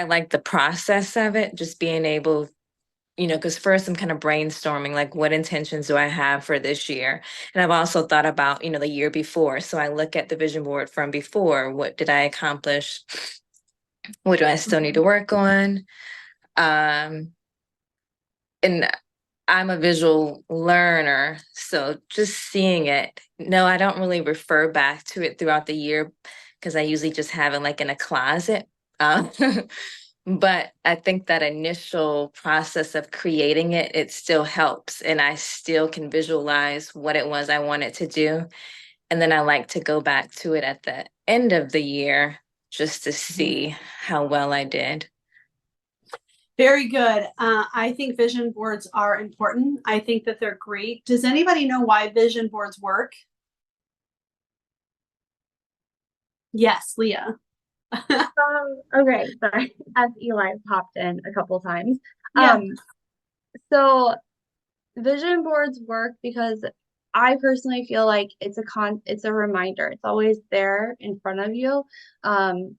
like the process of it, just being able, because first I'm kind of brainstorming, like what intentions do I have for this year? And I've also thought about, the year before. So I look at the vision board from before. What did I accomplish? What do I still need to work on? And I'm a visual learner, so just seeing it. No, I don't really refer back to it throughout the year because I usually just have it like in a closet. But I think that initial process of creating it, it still helps. And I still can visualize what it was I wanted to do. And then I like to go back to it at the end of the year just to see how well I did. Very good. I think vision boards are important. I think that they're great. Does anybody know why vision boards work? Yes, Leah. Okay, sorry. As Eli popped in a couple times. Yeah. So vision boards work because I personally feel like it's a reminder. It's always there in front of you. And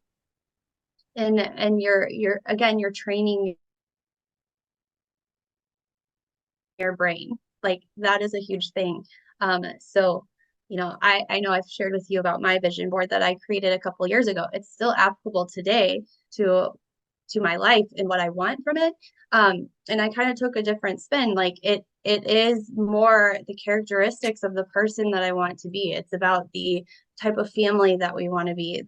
you're training your brain. Like that is a huge thing. So I know I've shared with you about my vision board that I created a couple years ago. It's still applicable today to my life and what I want from it. And I kind of took a different spin. Like it is more the characteristics of the person that I want to be. It's about the type of family that we want to be.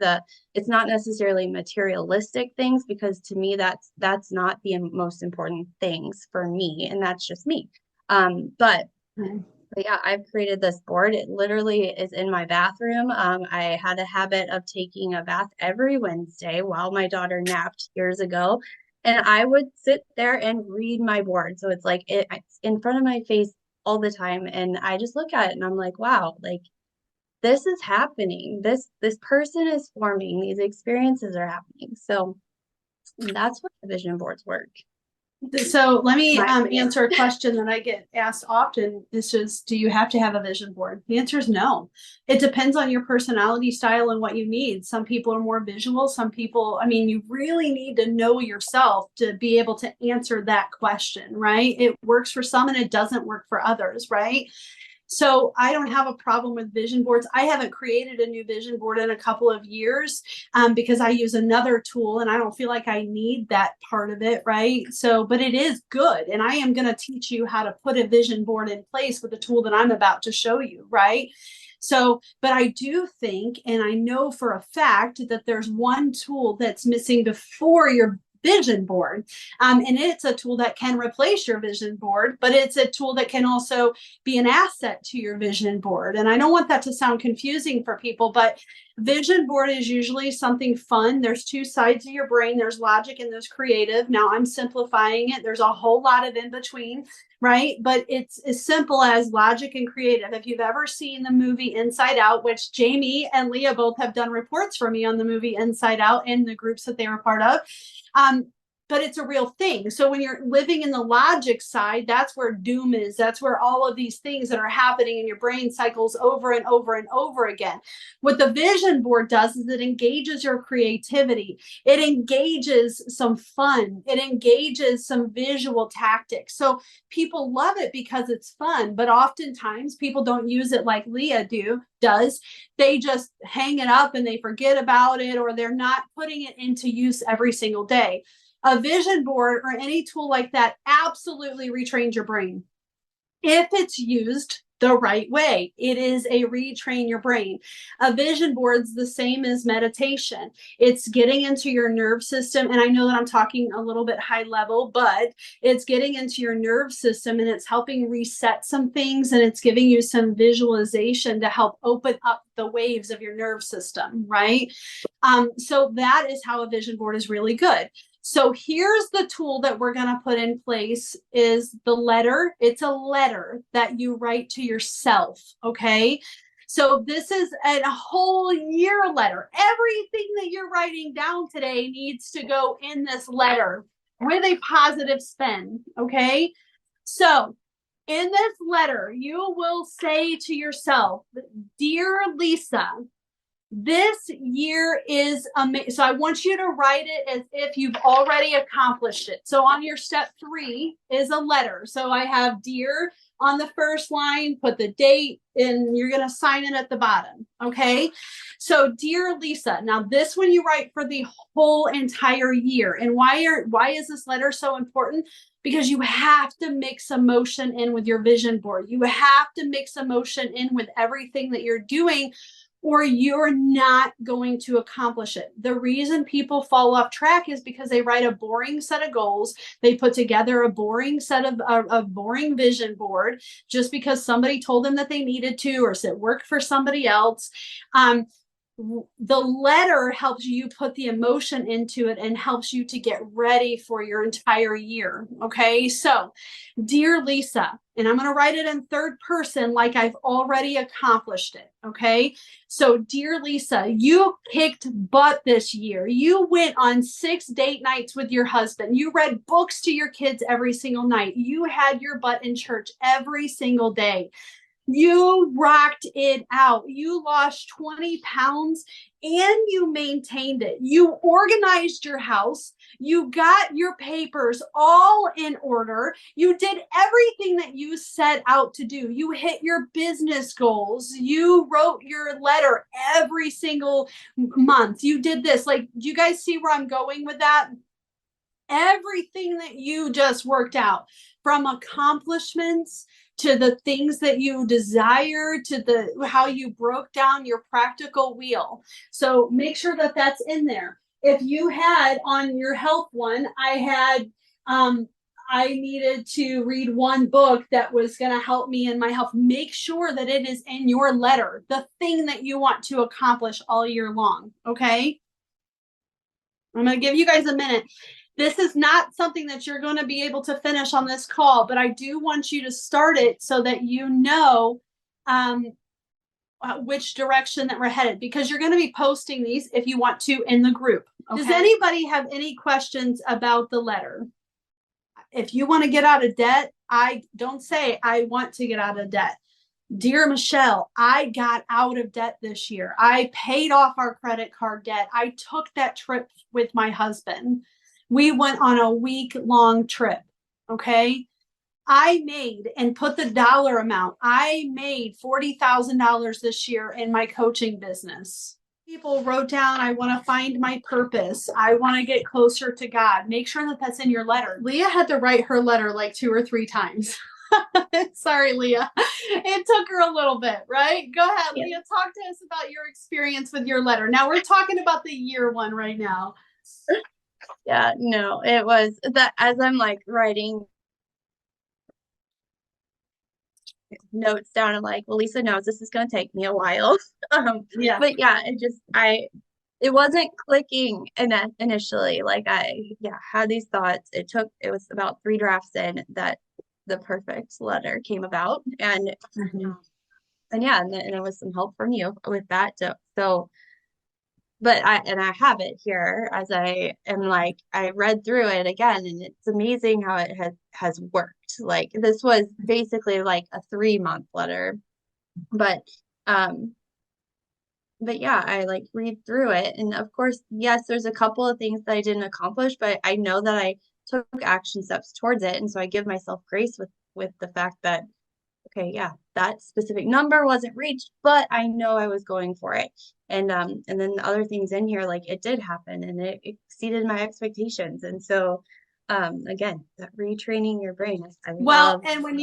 It's not necessarily materialistic things, because to me that's not the most important things for me, and that's just me. But yeah, I've created this board. It literally is in my bathroom. I had a habit of taking a bath every Wednesday while my daughter napped years ago. And I would sit there and read my board. So it's like it's in front of my face all the time. And I just look at it and I'm like, wow, like this is happening. This person is forming. These experiences are happening. So that's what the vision boards work. So let me answer a question that I get asked often. This is, do you have to have a vision board? The answer is no. It depends on your personality style and what you need. Some people are more visual. Some people, you really need to know yourself to be able to answer that question, right? It works for some and it doesn't work for others, right? So I don't have a problem with vision boards. I haven't created a new vision board in a couple of years because I use another tool and I don't feel like I need that part of it, right? So, but it is good. And I am going to teach you how to put a vision board in place with the tool that I'm about to show you, right? So, but I do think, and I know for a fact that there's one tool that's missing before your vision board. And it's a tool that can replace your vision board, but it's a tool that can also be an asset to your vision board. And I don't want that to sound confusing for people, but vision board is usually something fun. There's two sides of your brain. There's logic and there's creative. Now I'm simplifying it. There's a whole lot of in between, right? But it's as simple as logic and creative. If you've ever seen the movie Inside Out, which Jamie and Leah both have done reports for me on the movie Inside Out in the groups that they were part of, but it's a real thing. So when you're living in the logic side, that's where doom is. That's where all of these things that are happening in your brain cycles over and over and over again. What the vision board does is it engages your creativity. It engages some fun. It engages some visual tactics. So people love it because it's fun, but oftentimes people don't use it like Leah does. They just hang it up and they forget about it, or they're not putting it into use every single day. A vision board or any tool like that absolutely retrains your brain if it's used the right way. It is a retrain your brain. A vision board's the same as meditation. It's getting into your nerve system. And I know that I'm talking a little bit high level, but it's getting into your nerve system and it's helping reset some things, and it's giving you some visualization to help open up the waves of your nerve system, right? So that is how a vision board is really good. So here's the tool that we're going to put in place is the letter. It's a letter that you write to yourself. Okay. So this is a whole year letter. Everything that you're writing down today needs to go in this letter with a positive spin. Okay. So in this letter, you will say to yourself, "Dear Leisa, this year is amazing." So I want you to write it as if you've already accomplished it. So on your step 3 is a letter. So I have dear on the first line, put the date, and you're going to sign it at the bottom. Okay. So dear Leisa, now this one you write for the whole entire year. And why is this letter so important? Because you have to mix emotion in with your vision board. You have to mix emotion in with everything that you're doing, or you're not going to accomplish it. The reason people fall off track is because they write a boring set of goals. They put together a boring set of a boring vision board just because somebody told them that they needed to, or it worked for somebody else. The letter helps you put the emotion into it and helps you to get ready for your entire year. Okay. So dear Leisa, and I'm going to write it in third person like I've already accomplished it. Okay. So dear Leisa, you kicked butt this year. You went on 6 date nights with your husband. You read books to your kids every single night. You had your butt in church every single day. You rocked it out. You lost 20 pounds and you maintained it. You organized your house. You got your papers all in order. You did everything that you set out to do. You hit your business goals. You wrote your letter every single month. You did this. Like, do you guys see where I'm going with that? Everything that you just worked out, from accomplishments to the things that you desire, to the how you broke down your practical wheel. So make sure that that's in there. If you had on your health one, I needed to read one book that was going to help me in my health. Make sure that it is in your letter, the thing that you want to accomplish all year long. Okay. I'm going to give you guys a minute. This is not something that you're going to be able to finish on this call, but I do want you to start it so that you know which direction that we're headed, because you're going to be posting these if you want to in the group. Okay? Does anybody have any questions about the letter? If you want to get out of debt, I don't say I want to get out of debt. Dear Michelle, I got out of debt this year. I paid off our credit card debt. I took that trip with my husband. We went on a week-long trip, okay? I made, and put the dollar amount, I made $40,000 this year in my coaching business. People wrote down, I want to find my purpose. I want to get closer to God. Make sure that that's in your letter. Leah had to write her letter like 2 or 3 times. Sorry, Leah. It took her a little bit, right? Go ahead, yeah. Leah, talk to us about your experience with your letter. Now we're talking about the year one right now. Yeah, no, it was that as I'm like writing notes down, I'm like, well, Leisa knows this is going to take me a while. Yeah. But yeah, it wasn't clicking initially. Like had these thoughts. It was about 3 drafts in that the perfect letter came about. And and there was some help from you with that. So but I have it here as I am like, I read through it again, and it's amazing how it has worked. Like this was basically like a 3-month letter, but um yeah, I like read through it, and of course, yes, there's a couple of things that I didn't accomplish, but I know that I took action steps towards it, and so I give myself grace with the fact that, okay, yeah, that specific number wasn't reached, but I know I was going for it. And then the other things in here, like it did happen and it exceeded my expectations. And so again, that retraining your brain, I Well, love. and when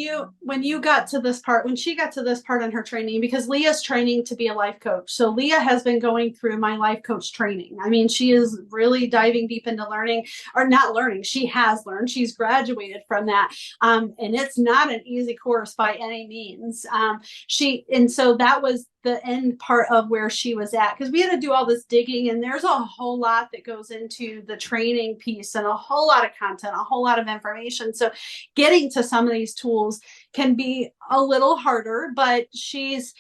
you got to this part, when she got to this part in her training, because Leah's training to be a life coach. So Leah has been going through my life coach training. I mean, she is really diving deep into learning, or not learning. She has learned. She's graduated from that. And it's not an easy course by any means. And so that was the end part of where she was at, because we had to do all this digging, and there's a whole lot that goes into the training piece and a whole lot of content, a whole lot of information. So getting to some of these tools can be a little harder, but she's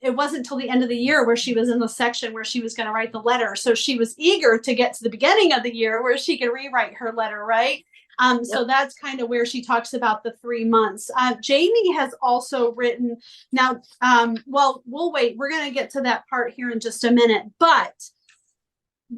it wasn't until the end of the year where she was in the section where she was going to write the letter. So she was eager to get to the beginning of the year where she could rewrite her letter, right? So that's kind of where she talks about the 3 months. Jamie has also written now. Well, we'll wait. We're going to get to that part here in just a minute. But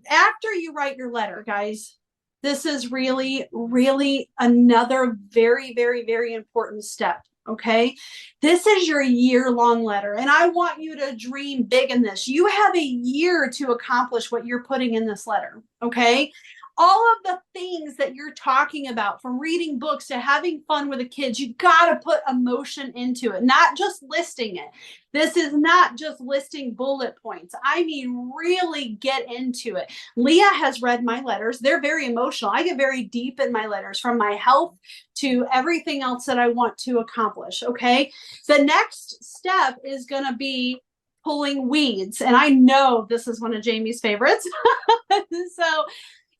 after you write your letter, guys, this is really, really another very, very, very important step. Okay. This is your year-long letter. And I want you to dream big in this. You have a year to accomplish what you're putting in this letter. Okay. All of the things that you're talking about, from reading books to having fun with the kids, you got to put emotion into it, not just listing it. This is not just listing bullet points. I mean, really get into it. Leah has read my letters. They're very emotional. I get very deep in my letters, from my health to everything else that I want to accomplish. Okay. The next step is going to be pulling weeds. And I know this is one of Jamie's favorites.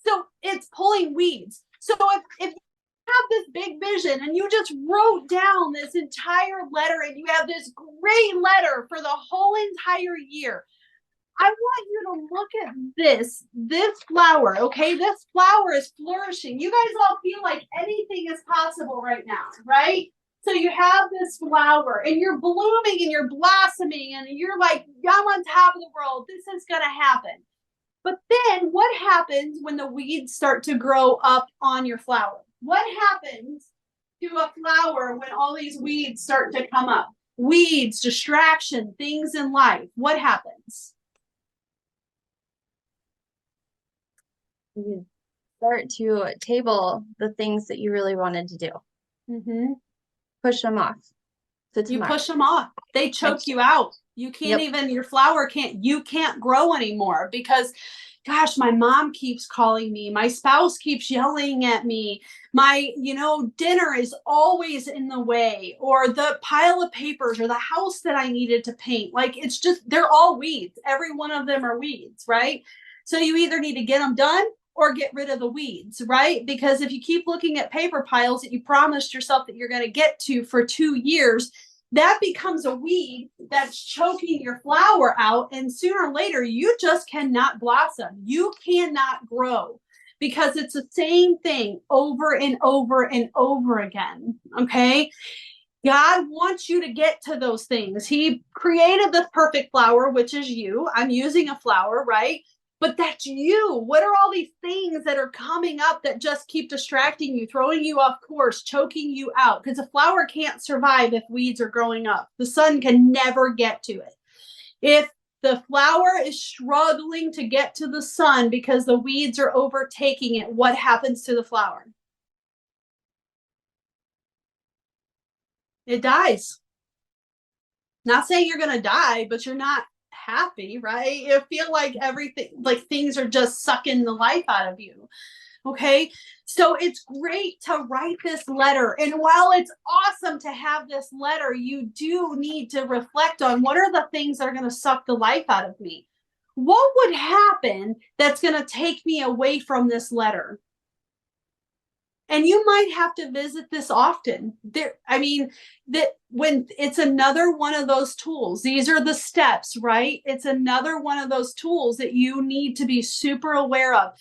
So it's pulling weeds. So if you have this big vision and you just wrote down this entire letter and you have this great letter for the whole entire year, I want you to look at this flower, okay? This flower is flourishing. You guys all feel like anything is possible right now, right? So you have this flower and you're blooming and you're blossoming and you're like, I'm on top of the world. This is going to happen. But then what happens when the weeds start to grow up on your flower? What happens to a flower when all these weeds start to come up? Weeds, distraction, things in life. What happens? You start to table the things that you really wanted to do. Mm-hmm. Push them off. You push them off. They choke you out. You can't even, your flower you can't grow anymore because, gosh, my mom keeps calling me. My spouse keeps yelling at me. My, dinner is always in the way, or the pile of papers, or the house that I needed to paint. Like, it's just, they're all weeds. Every one of them are weeds, right? So you either need to get them done or get rid of the weeds, right? Because if you keep looking at paper piles that you promised yourself that you're going to get to for 2 years, that becomes a weed that's choking your flower out. And sooner or later, you just cannot blossom. You cannot grow because it's the same thing over and over and over again. Okay. God wants you to get to those things. He created the perfect flower, which is you. I'm using a flower, right? But that's you. What are all these things that are coming up that just keep distracting you, throwing you off course, choking you out? Because a flower can't survive if weeds are growing up. The sun can never get to it. If the flower is struggling to get to the sun because the weeds are overtaking it, what happens to the flower? It dies. Not saying you're going to die, but you're not happy, right? You feel like everything, like things are just sucking the life out of you. Okay. So it's great to write this letter. And while it's awesome to have this letter, you do need to reflect on what are the things that are going to suck the life out of me? What would happen that's going to take me away from this letter? And you might have to visit this often. I mean, that when it's another one of those tools, these are the steps, right? It's another one of those tools that you need to be super aware of.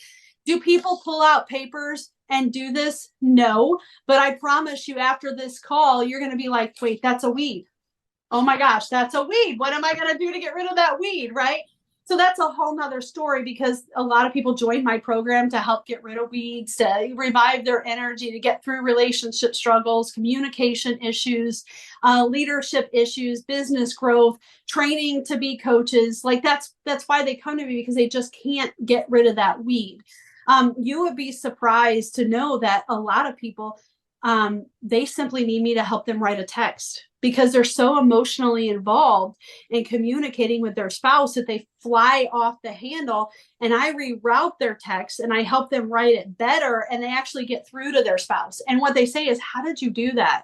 Do people pull out papers and do this? No, but I promise you after this call, you're going to be like, wait, that's a weed. Oh my gosh, that's a weed. What am I going to do to get rid of that weed? Right. So that's a whole nother story, because a lot of people join my program to help get rid of weeds, to revive their energy, to get through relationship struggles, communication issues, leadership issues, business growth, training to be coaches. Like that's why they come to me, because they just can't get rid of that weed. You would be surprised to know that a lot of people, they simply need me to help them write a text, because they're so emotionally involved in communicating with their spouse that they fly off the handle, and I reroute their text and I help them write it better, and they actually get through to their spouse. And what they say is, how did you do that?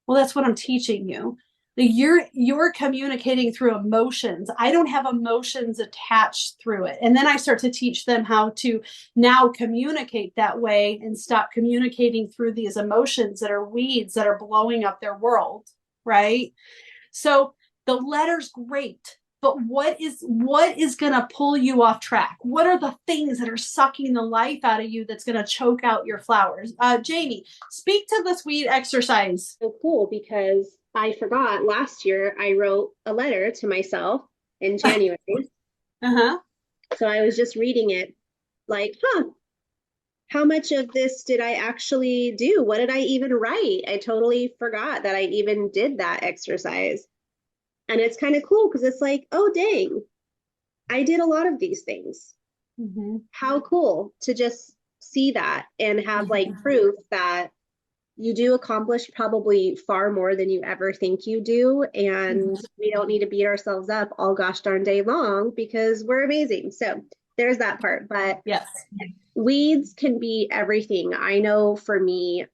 Well, that's what I'm teaching you. You're communicating through emotions. I don't have emotions attached through it. And then I start to teach them how to now communicate that way and stop communicating through these emotions that are weeds that are blowing up their world, right? So the letter's great, but what is going to pull you off track? What are the things that are sucking the life out of you that's going to choke out your flowers? Jamie, speak to this weed exercise. So cool, because I forgot last year I wrote a letter to myself in January. Uh-huh. So I was just reading it like, how much of this did I actually do? What did I even write? I totally forgot that I even did that exercise. And it's kind of cool, because it's like, oh, dang, I did a lot of these things. Mm-hmm. How cool to just see that and have like proof that you do accomplish probably far more than you ever think you do. And we don't need to beat ourselves up all gosh darn day long, because we're amazing. So there's that part. But yes, weeds can be everything. I know for me,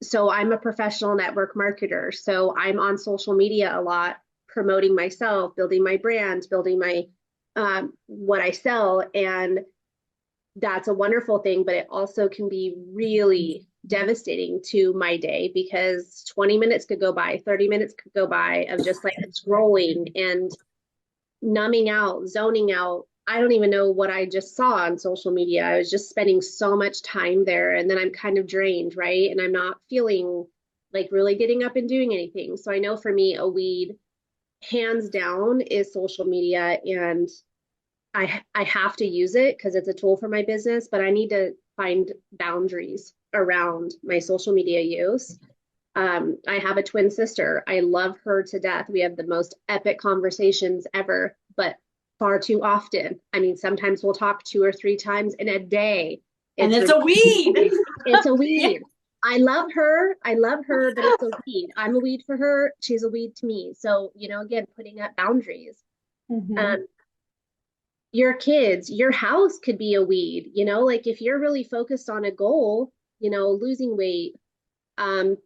so I'm a professional network marketer. So I'm on social media a lot, promoting myself, building my brand, building my what I sell. And that's a wonderful thing, but it also can be really devastating to my day, because 20 minutes could go by, 30 minutes could go by of just like scrolling and numbing out, zoning out. I don't even know what I just saw on social media. I was just spending so much time there, and then I'm kind of drained, right? And I'm not feeling like really getting up and doing anything. So I know for me, a weed, hands down, is social media. And I have to use it because it's a tool for my business, but I need to find boundaries around my social media use. I have a twin sister. I love her to death. We have the most epic conversations ever, but far too often. I mean, sometimes we'll talk 2 or 3 times in a day. And it's a weed. It's a weed. I love her, but it's a weed. I'm a weed for her. She's a weed to me. So, again, putting up boundaries. Your kids, your house could be a weed, like if you're really focused on a goal, losing weight,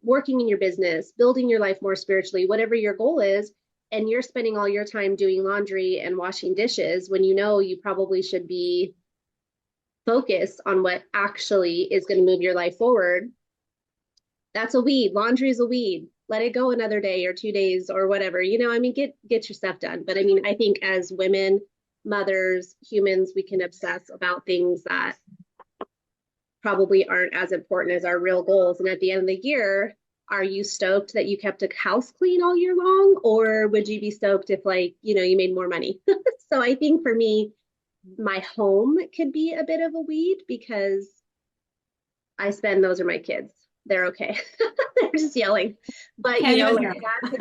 working in your business, building your life more spiritually, whatever your goal is, and you're spending all your time doing laundry and washing dishes when you probably should be focused on what actually is going to move your life forward. That's a weed. Laundry is a weed. Let it go another day or 2 days or whatever, get your stuff done. But I think as women, mothers, humans, we can obsess about things that probably aren't as important as our real goals. And at the end of the year, are you stoked that you kept a house clean all year long? Or would you be stoked if you made more money? So I think for me, my home could be a bit of a weed, because those are my kids. They're okay. They're just yelling. But that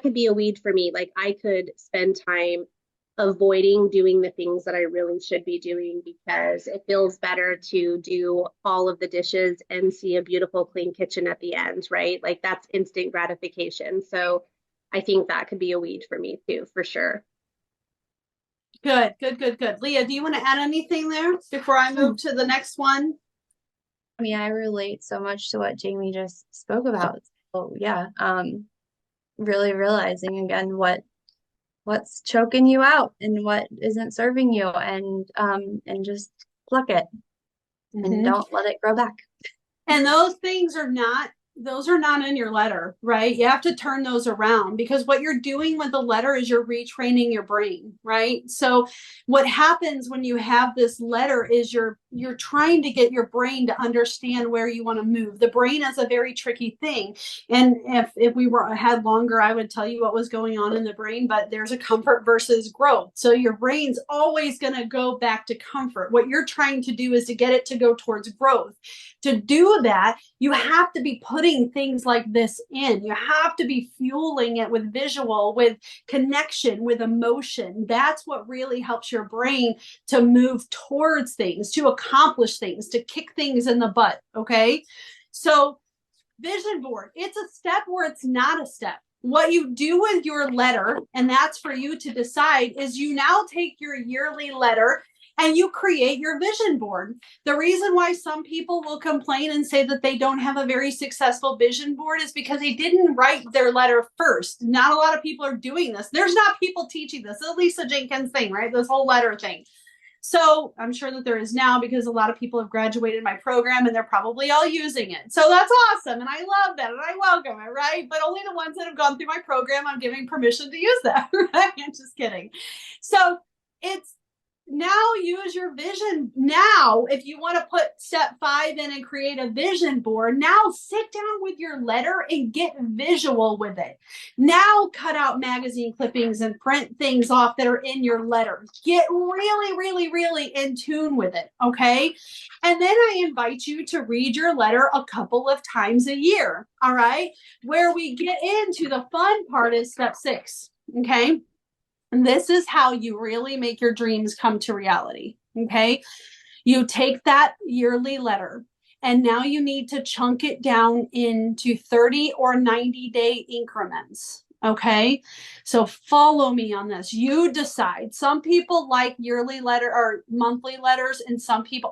could be a weed for me. Like I could spend time avoiding doing the things that I really should be doing, because it feels better to do all of the dishes and see a beautiful clean kitchen at the end, right? Like that's instant gratification. So I think that could be a weed for me too, for sure. Good. Leah, do you want to add anything there before I move to the next one? I mean, I relate so much to what Jamie just spoke about. So yeah, really realizing again what's choking you out and what isn't serving you, and just pluck it. and don't let it grow back. And those are not in your letter, right? You have to turn those around, because what you're doing with the letter is you're retraining your brain, right? So what happens when you have this letter is you're trying to get your brain to understand where you want to move. The brain is a very tricky thing. And if we had longer, I would tell you what was going on in the brain, but there's a comfort versus growth. So your brain's always going to go back to comfort. What you're trying to do is to get it to go towards growth. To do that, you have to be putting things like this in. You have to be fueling it with visual, with connection, with emotion. That's what really helps your brain to move towards things, to accomplish things, to kick things in the butt. Okay. So vision board, it's a step where it's not a step. What you do with your letter, and that's for you to decide, is you now take your yearly letter and you create your vision board. The reason why some people will complain and say that they don't have a very successful vision board is because they didn't write their letter first. Not a lot of people are doing this. There's not people teaching this. The Leisa Jenkins thing, right? This whole letter thing. So I'm sure that there is now, because a lot of people have graduated my program and they're probably all using it. So that's awesome. And I love that. And I welcome it, right? But only the ones that have gone through my program, I'm giving permission to use that, right? I'm just kidding. So it's, now use your vision. Now, if you want to put step 5 in and create a vision board, now sit down with your letter and get visual with it. Now cut out magazine clippings and print things off that are in your letter. Get really, really, really in tune with it. Okay. And then I invite you to read your letter a couple of times a year. All right. Where we get into the fun part is step 6. Okay. And this is how you really make your dreams come to reality. Okay. You take that yearly letter and now you need to chunk it down into 30 or 90-day increments. Okay. So follow me on this. You decide. Some people like yearly letter or monthly letters, and some people,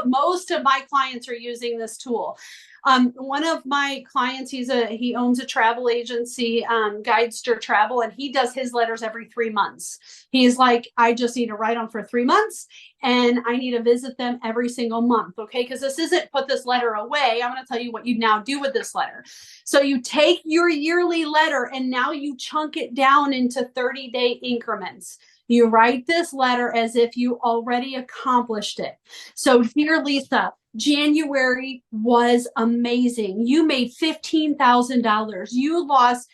most of my clients are using this tool. One of my clients, he owns a travel agency, Guidester Travel, and he does his letters every 3 months. He's like, I just need to write them for 3 months and I need to visit them every single month. Okay. Cause this isn't put this letter away. I'm going to tell you what you now do with this letter. So you take your yearly letter and now you chunk it down into 30-day increments. You write this letter as if you already accomplished it. So dear Leisa, January was amazing. You made $15,000. You lost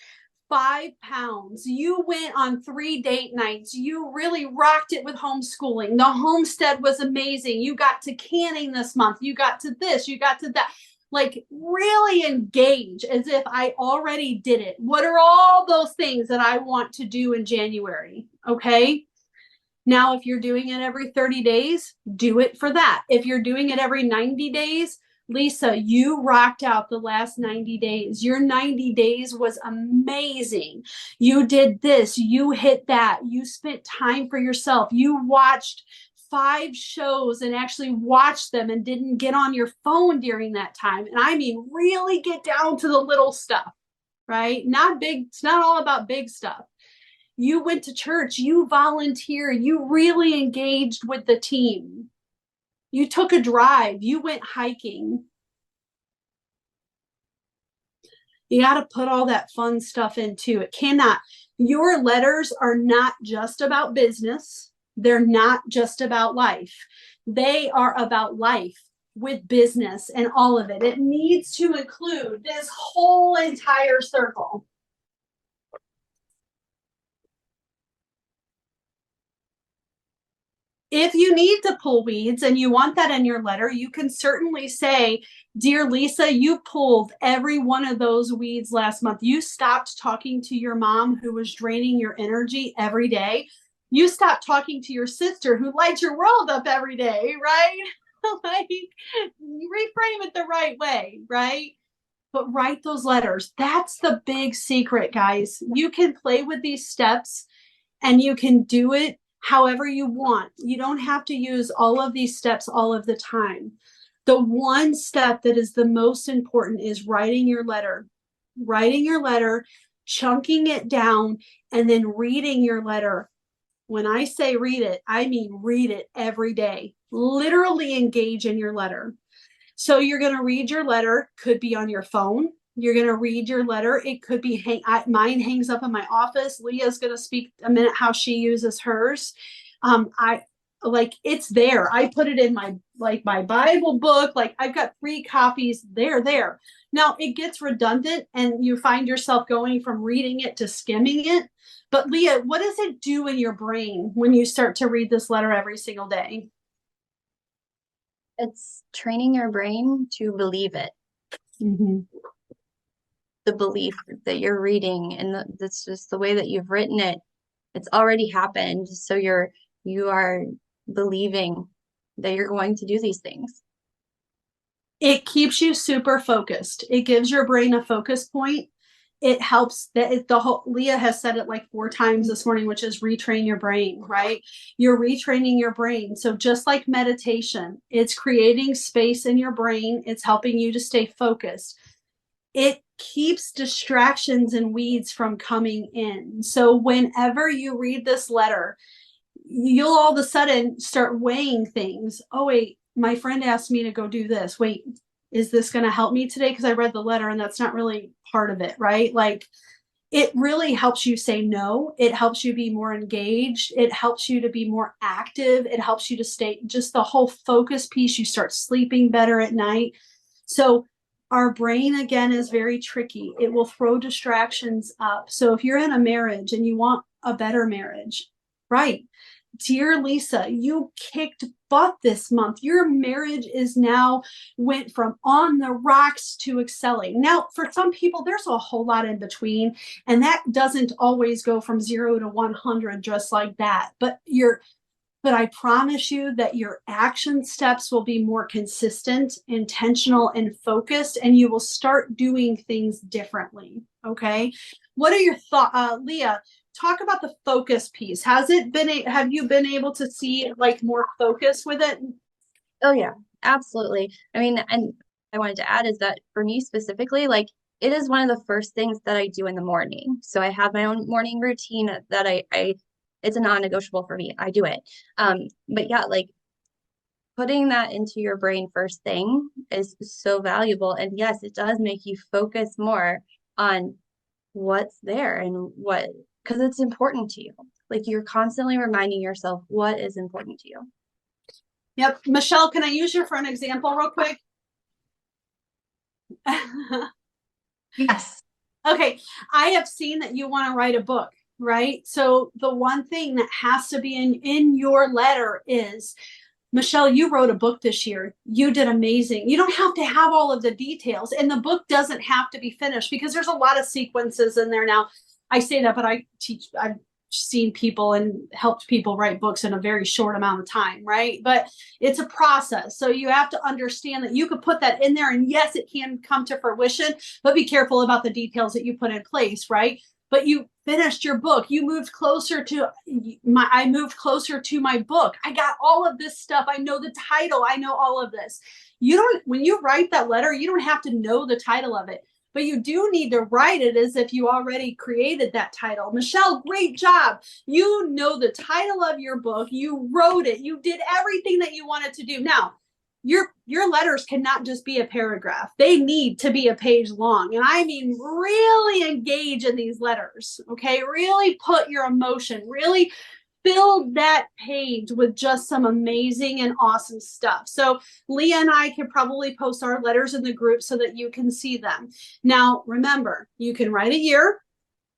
5 pounds. You went on 3 date nights. You really rocked it with homeschooling. The homestead was amazing. You got to canning this month. You got to this, you got to that. Like really engage as if I already did it. What are all those things that I want to do in January? Okay. Now, if you're doing it every 30 days, do it for that. If you're doing it every 90 days, Leisa, you rocked out the last 90 days. Your 90 days was amazing. You did this, you hit that, you spent time for yourself. You watched 5 shows and actually watched them and didn't get on your phone during that time. And I mean, really get down to the little stuff, right? Not big, it's not all about big stuff. You went to church, you volunteered, you really engaged with the team. You took a drive, you went hiking. You got to put all that fun stuff into it. Your letters are not just about business. They're not just about life. They are about life with business and all of it. It needs to include this whole entire circle. If you need to pull weeds and you want that in your letter, you can certainly say, dear Leisa, you pulled every one of those weeds last month. You stopped talking to your mom who was draining your energy every day. You stopped talking to your sister who lights your world up every day, right? Like, reframe it the right way, right? But write those letters. That's the big secret, guys. You can play with these steps and you can do it however you want. You don't have to use all of these steps all of the time. The one step that is the most important is writing your letter, chunking it down, and then reading your letter When I say read it, I mean read it every day. Literally engage in your letter. So you're going to read your letter, could be on your phone. You're going to read your letter. It could be mine hangs up in my office. Leah's going to speak a minute how she uses hers. I like it's there. I put it in my Bible book. Like I've got 3 copies. They're there. Now it gets redundant and you find yourself going from reading it to skimming it. But Leah, what does it do in your brain when you start to read this letter every single day? It's training your brain to believe it. Mm-hmm. The belief that you're reading, and that's just the way that you've written it. It's already happened. So you are believing that you're going to do these things. It keeps you super focused. It gives your brain a focus point. It helps that the whole Leah has said it like 4 times this morning, which is retrain your brain, right? You're retraining your brain. So just like meditation, it's creating space in your brain. It's helping you to stay focused. It keeps distractions and weeds from coming in. So whenever you read this letter, you'll all of a sudden start weighing things. Oh, wait, my friend asked me to go do this. Wait, is this going to help me today? Because I read the letter and that's not really part of it, right? Like it really helps you say no. It helps you be more engaged. It helps you to be more active. It helps you to stay just the whole focus piece. You start sleeping better at night. So our brain, again, is very tricky. It will throw distractions up. So if you're in a marriage and you want a better marriage, right? Dear Leisa, you kicked butt this month. Your marriage is now went from on the rocks to excelling. Now, for some people, there's a whole lot in between, and that doesn't always go from 0 to 100 just like that. But I promise you that your action steps will be more consistent, intentional, and focused, and you will start doing things differently. Okay. What are your thoughts, Leah? Talk about the focus piece. Have you been able to see like more focus with it? Oh yeah, absolutely. I mean, and I wanted to add is that for me specifically, like it is one of the first things that I do in the morning. So I have my own morning routine that I it's a non-negotiable for me. I do it. But yeah, like putting that into your brain first thing is so valuable. And yes, it does make you focus more on what's there and because it's important to you. Like you're constantly reminding yourself what is important to you. Yep. Michelle, can I use you for an example real quick? Yes. Okay. I have seen that you want to write a book, right? So the one thing that has to be in your letter is, Michelle, you wrote a book this year. You did amazing. You don't have to have all of the details, and the book doesn't have to be finished because there's a lot of sequences in there. Now, I say that, but I've seen people and helped people write books in a very short amount of time, right? But it's a process. So you have to understand that you could put that in there, and yes, it can come to fruition, but be careful about the details that you put in place, right? But you finished your book. You moved closer to I moved closer to my book. I got all of this stuff. I know the title. I know all of this. When you write that letter, you don't have to know the title of it, but you do need to write it as if you already created that title. Michelle, great job. You know the title of your book. You wrote it. You did everything that you wanted to do. Now, your letters cannot just be a paragraph. They need to be a page long. And I mean, really engage in these letters. Okay. Really put your emotion, really fill that page with just some amazing and awesome stuff. So Leah and I can probably post our letters in the group so that you can see them. Now, remember, you can write a year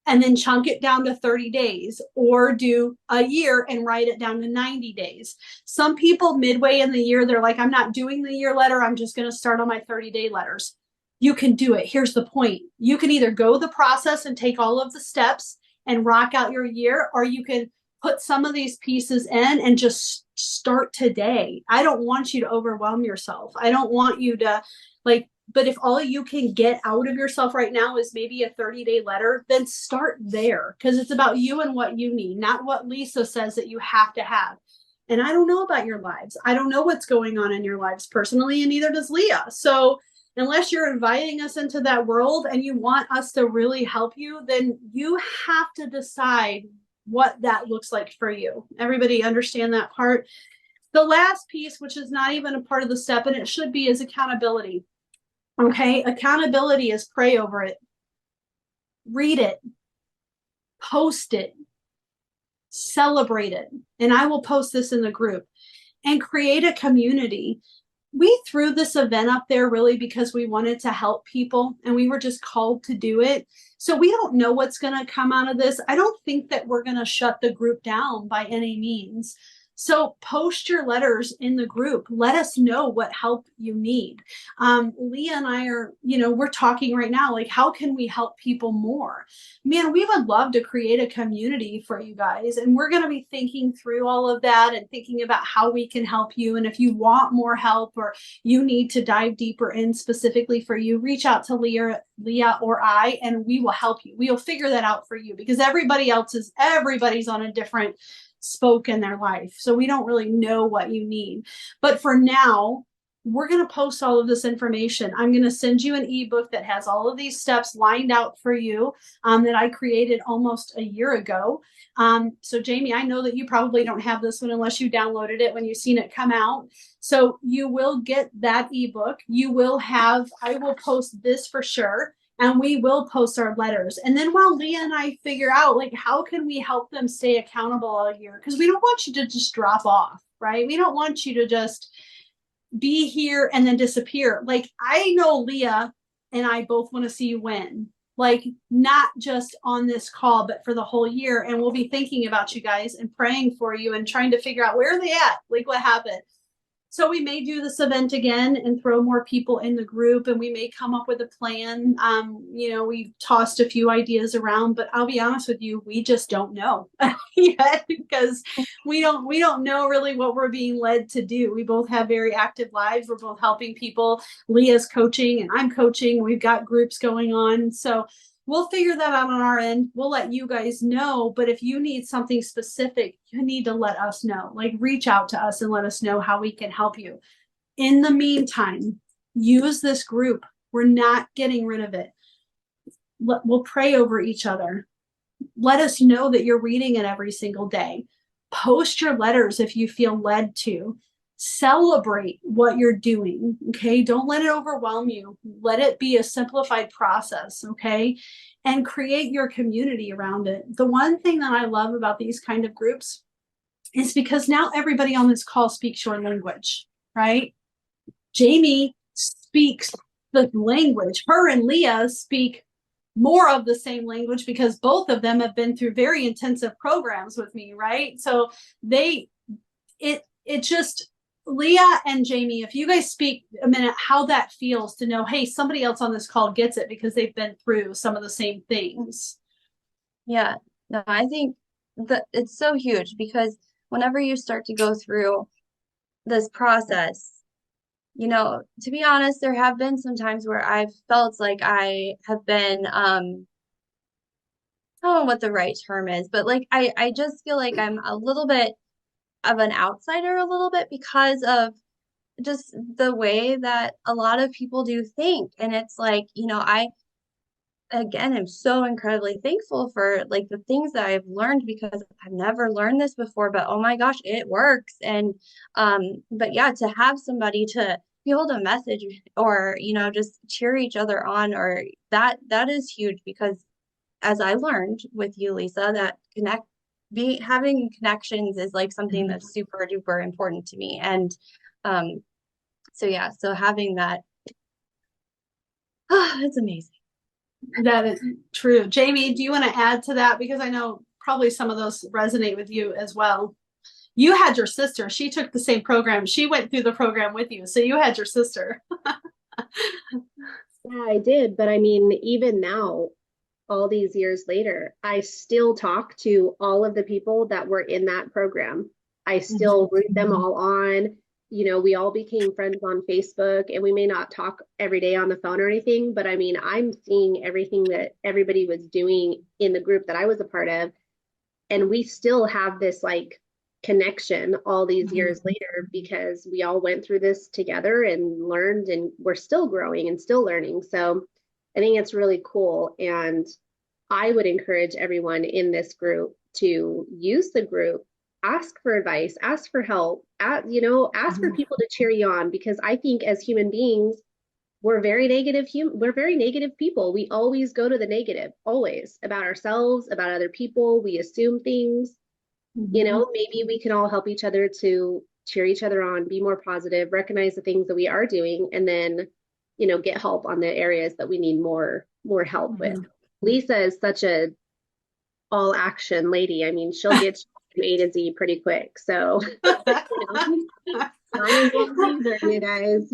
and then chunk it down to 30 days, or do a year and write it down to 90 days. Some people midway in the year, they're like, I'm not doing the year letter. I'm just going to start on my 30-day letters. You can do it. Here's the point. You can either go the process and take all of the steps and rock out your year, or you can put some of these pieces in and just start today. I don't want you to overwhelm yourself. I don't want you to but if all you can get out of yourself right now is maybe a 30-day letter, then start there, because it's about you and what you need, not what Leisa says that you have to have. And I don't know about your lives. I don't know what's going on in your lives personally, and neither does Leah. So unless you're inviting us into that world and you want us to really help you, then you have to decide what that looks like for you. Everybody understand that part? The last piece, which is not even a part of the step, and it should be, is accountability. Okay, accountability is pray over it, read it, post it, celebrate it. And I will post this in the group, and create a community. We threw this event up there really because we wanted to help people, and we were just called to do it. So we don't know what's going to come out of this. I don't think that we're going to shut the group down by any means. So post your letters in the group. Let us know what help you need. Leah and I are, we're talking right now, like, how can we help people more? Man, we would love to create a community for you guys. And we're going to be thinking through all of that and thinking about how we can help you. And if you want more help or you need to dive deeper in specifically for you, reach out to Leah or I, and we will help you. We will figure that out for you, because everybody's on a different spoke in their life. So we don't really know what you need. But for now, we're going to post all of this information. I'm going to send you an ebook that has all of these steps lined out for you, that I created almost a year ago. So Jamie, I know that you probably don't have this one unless you downloaded it when you've seen it come out. So you will get that ebook. I will post this for sure. And we will post our letters. And then while Leah and I figure out, like, how can we help them stay accountable all year? Because we don't want you to just drop off, right? We don't want you to just be here and then disappear. Like, I know Leah and I both want to see you win. Like, not just on this call, but for the whole year. And we'll be thinking about you guys and praying for you and trying to figure out where are they at? Like, what happened? So we may do this event again and throw more people in the group, and we may come up with a plan. We've tossed a few ideas around, but I'll be honest with you, we just don't know yet, because we don't know really what we're being led to do. We both have very active lives. We're both helping people. Leah's coaching and I'm coaching. We've got groups going on. So we'll figure that out on our end. We'll let you guys know. But if you need something specific, you need to let us know. Like, reach out to us and let us know how we can help you. In the meantime, use this group. We're not getting rid of it. We'll pray over each other. Let us know that you're reading it every single day. Post your letters if you feel led to. Celebrate what you're doing, okay? Don't let it overwhelm you. Let it be a simplified process, okay? And create your community around it. The one thing that I love about these kind of groups is because now everybody on this call speaks your language, right? Jamie speaks the language. Her and Leah speak more of the same language because both of them have been through very intensive programs with me, right? So Leah and Jamie, if you guys speak a minute, how that feels to know, hey, somebody else on this call gets it because they've been through some of the same things. Yeah, no, I think that it's so huge, because whenever you start to go through this process, to be honest, there have been some times where I've felt like I have been, I don't know what the right term is, but like, I just feel like I'm a little bit of an outsider a little bit because of just the way that a lot of people do think. And it's like, I, again, I'm so incredibly thankful for like the things that I've learned, because I've never learned this before, but oh my gosh, it works. And, but yeah, to have somebody to be able to message or, just cheer each other on, or that is huge, because as I learned with you, Leisa, that having connections is like something that's super duper important to me. And so having that, it's amazing. That is true. Jamie, do you want to add to that? Because I know probably some of those resonate with you as well. You had your sister. She took the same program. She went through the program with you. So you had your sister. Yeah, I did. But I mean, even now, all these years later, I still talk to all of the people that were in that program. I still root them all on. We all became friends on Facebook, and we may not talk every day on the phone or anything, but I mean, I'm seeing everything that everybody was doing in the group that I was a part of. And we still have this like connection all these years later, because we all went through this together and learned, and we're still growing and still learning. So I think it's really cool. And I would encourage everyone in this group to use the group, ask for advice, ask for help, ask for people to cheer you on, because I think as human beings, we're very we're very negative people. We always go to the negative, always, about ourselves, about other people. We assume things. Maybe we can all help each other to cheer each other on, be more positive, recognize the things that we are doing, and then, get help on the areas that we need more help with. Leisa is such a all action lady. I mean, she'll get from A to Z pretty quick. So, not involved either, you guys.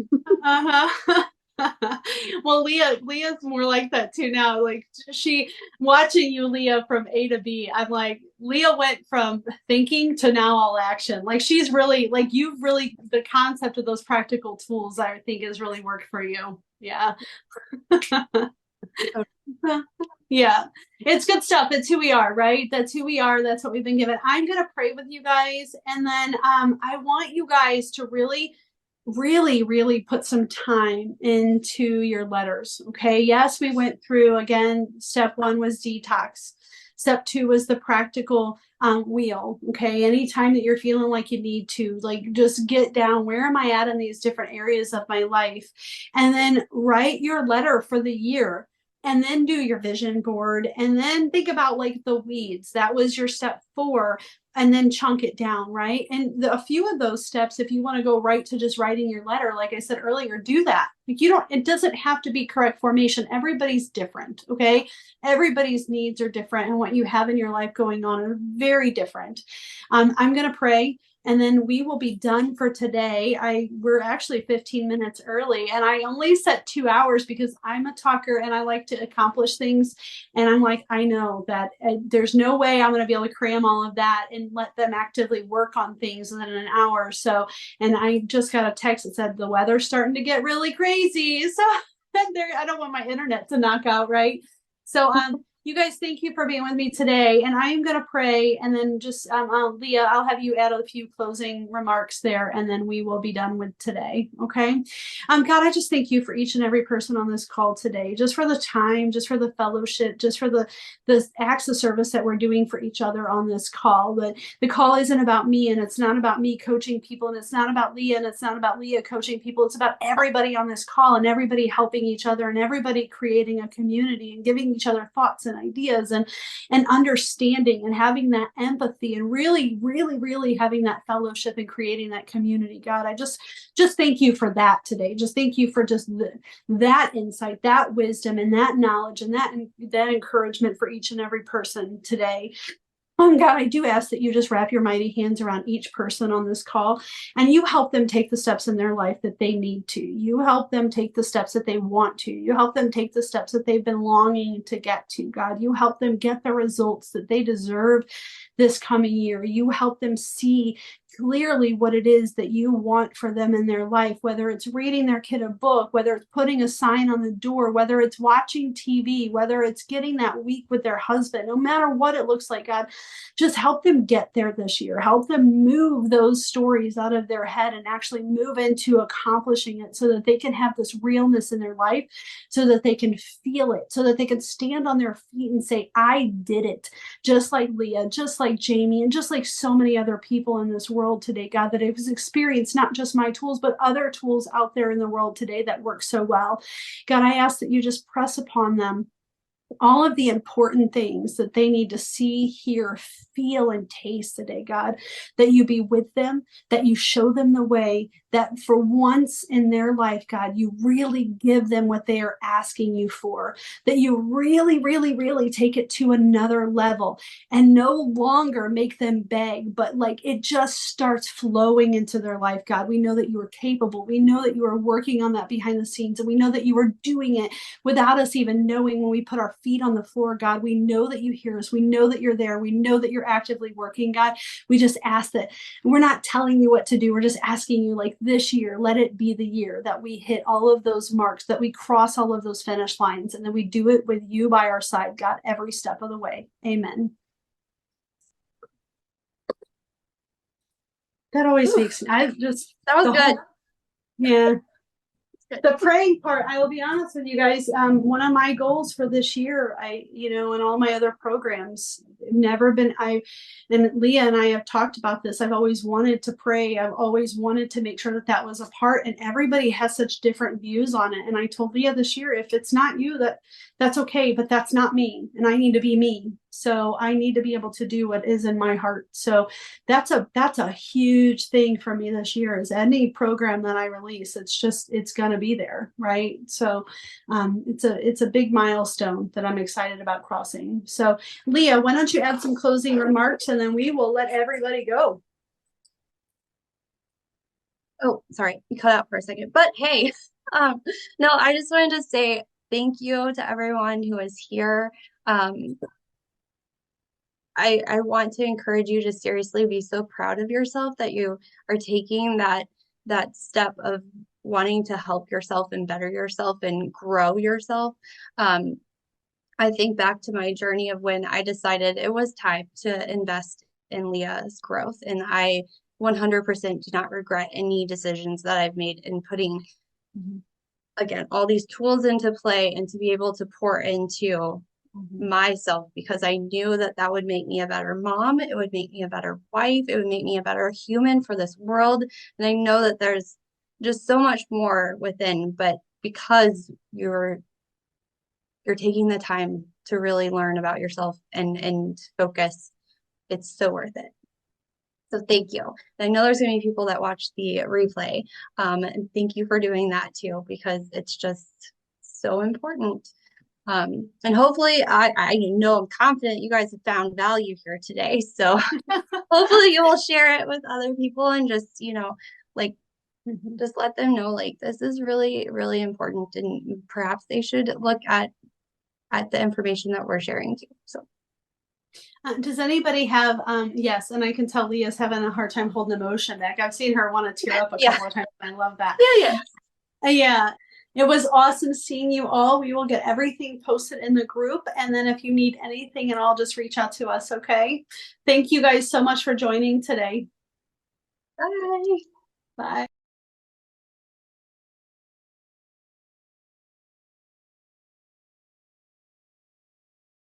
Well, Leah's more like that too now. Like she watching you, Leah, from A to B. I'm like, Leah went from thinking to now all action. Like she's really like the concept of those practical tools I think has really worked for you. Yeah. Yeah, it's good stuff. It's who we are, right? That's who we are. That's what we've been given. I'm going to pray with you guys. And then I want you guys to really put some time into your letters. Okay. Yes, we went through again. Step 1 was detox. Step 2 was the practical wheel. Okay. Anytime that you're feeling like you need to, like, just get down, where am I at in these different areas of my life? And then write your letter for the year. And then do your vision board, and then think about like the weeds. That was your step 4, and then chunk it down, right? And a few of those steps, if you want to go right to just writing your letter, like I said earlier, do that. Like it doesn't have to be correct formation. Everybody's different, okay? Everybody's needs are different, and what you have in your life going on are very different. I'm going to pray. And then we will be done for today. We're actually 15 minutes early, and I only set 2 hours because I'm a talker and I like to accomplish things. And I'm like, I know that there's no way I'm going to be able to cram all of that and let them actively work on things in an hour. So, and I just got a text that said the weather's starting to get really crazy. So I don't want my internet to knock out, right? So, you guys, thank you for being with me today. And I am going to pray, and then just, Leah, I'll have you add a few closing remarks there, and then we will be done with today. Okay. God, I just thank you for each and every person on this call today, just for the time, just for the fellowship, just for the acts of service that we're doing for each other on this call. But the call isn't about me, and it's not about me coaching people, and it's not about Leah, and it's not about Leah coaching people. It's about everybody on this call and everybody helping each other and everybody creating a community and giving each other thoughts and ideas and understanding and having that empathy and really having that fellowship and creating that community. God, I just thank you for that today. Just thank you for just that insight, that wisdom, and that knowledge, and that encouragement for each and every person today. Oh God, I do ask that you just wrap your mighty hands around each person on this call, and you help them take the steps in their life that they need to. You help them take the steps that they want to. You help them take the steps that they've been longing to get to. God, you help them get the results that they deserve this coming year. You help them see clearly what it is that you want for them in their life, whether it's reading their kid a book, whether it's putting a sign on the door, whether it's watching TV, whether it's getting that week with their husband, no matter what it looks like. God, just help them get there this year. Help them move those stories out of their head and actually move into accomplishing it, so that they can have this realness in their life, so that they can feel it, so that they can stand on their feet and say, I did it. Just like Leah, just like Jamie, and just like so many other people in this world today, God, that have experienced not just my tools, but other tools out there in the world today that work so well. God, I ask that you just press upon them all of the important things that they need to see, hear, feel, and taste today, God, that you be with them, that you show them the way, that for once in their life, God, you really give them what they are asking you for, that you really take it to another level and no longer make them beg, but like it just starts flowing into their life, God. We know that you are capable. We know that you are working on that behind the scenes, and we know that you are doing it without us even knowing. When we put our feet on the floor, God, we know that you hear us. We know that you're there. We know that you're actively working, God. We just ask that we're not telling you what to do. We're just asking you, like, this year, let it be the year that we hit all of those marks, that we cross all of those finish lines, and that we do it with you by our side, God, every step of the way. Amen. That always makes me, That was good. Yeah. The praying part, I will be honest with you guys. One of my goals for this year, in all my other programs, and Leah and I have talked about this. I've always wanted to pray. I've always wanted to make sure that was a part, and everybody has such different views on it. And I told Leah this year, if it's not you, that's okay, but that's not me, and I need to be me. So I need to be able to do what is in my heart. So that's a huge thing for me this year. Is any program that I release, it's gonna be there, right? So it's a big milestone that I'm excited about crossing. So Leah, why don't you add some closing remarks, and then we will let everybody go. Oh, sorry, you cut out for a second. But hey, no, I just wanted to say thank you to everyone who is here. I want to encourage you to seriously be so proud of yourself that you are taking that step of wanting to help yourself and better yourself and grow yourself. I think back to my journey of when I decided it was time to invest in Leah's growth, and I 100% do not regret any decisions that I've made in putting, again, all these tools into play and to be able to pour into myself, because I knew that would make me a better mom. It would make me a better wife. It would make me a better human for this world. And I know that there's just so much more within, but because you're taking the time to really learn about yourself and focus, it's so worth it. So thank you. And I know there's going to be people that watch the replay, and thank you for doing that too, because it's just so important. And hopefully I know I'm confident you guys have found value here today. So hopefully you will share it with other people and just, just let them know, this is really, really important, and perhaps they should look at the information that we're sharing too. So. Does anybody have, yes, and I can tell Leah's having a hard time holding emotion back. I've seen her want to tear up a couple of times. I love that. Yeah. It was awesome seeing you all. We will get everything posted in the group. And then if you need anything at all, just reach out to us. Okay. Thank you guys so much for joining today. Bye. Bye.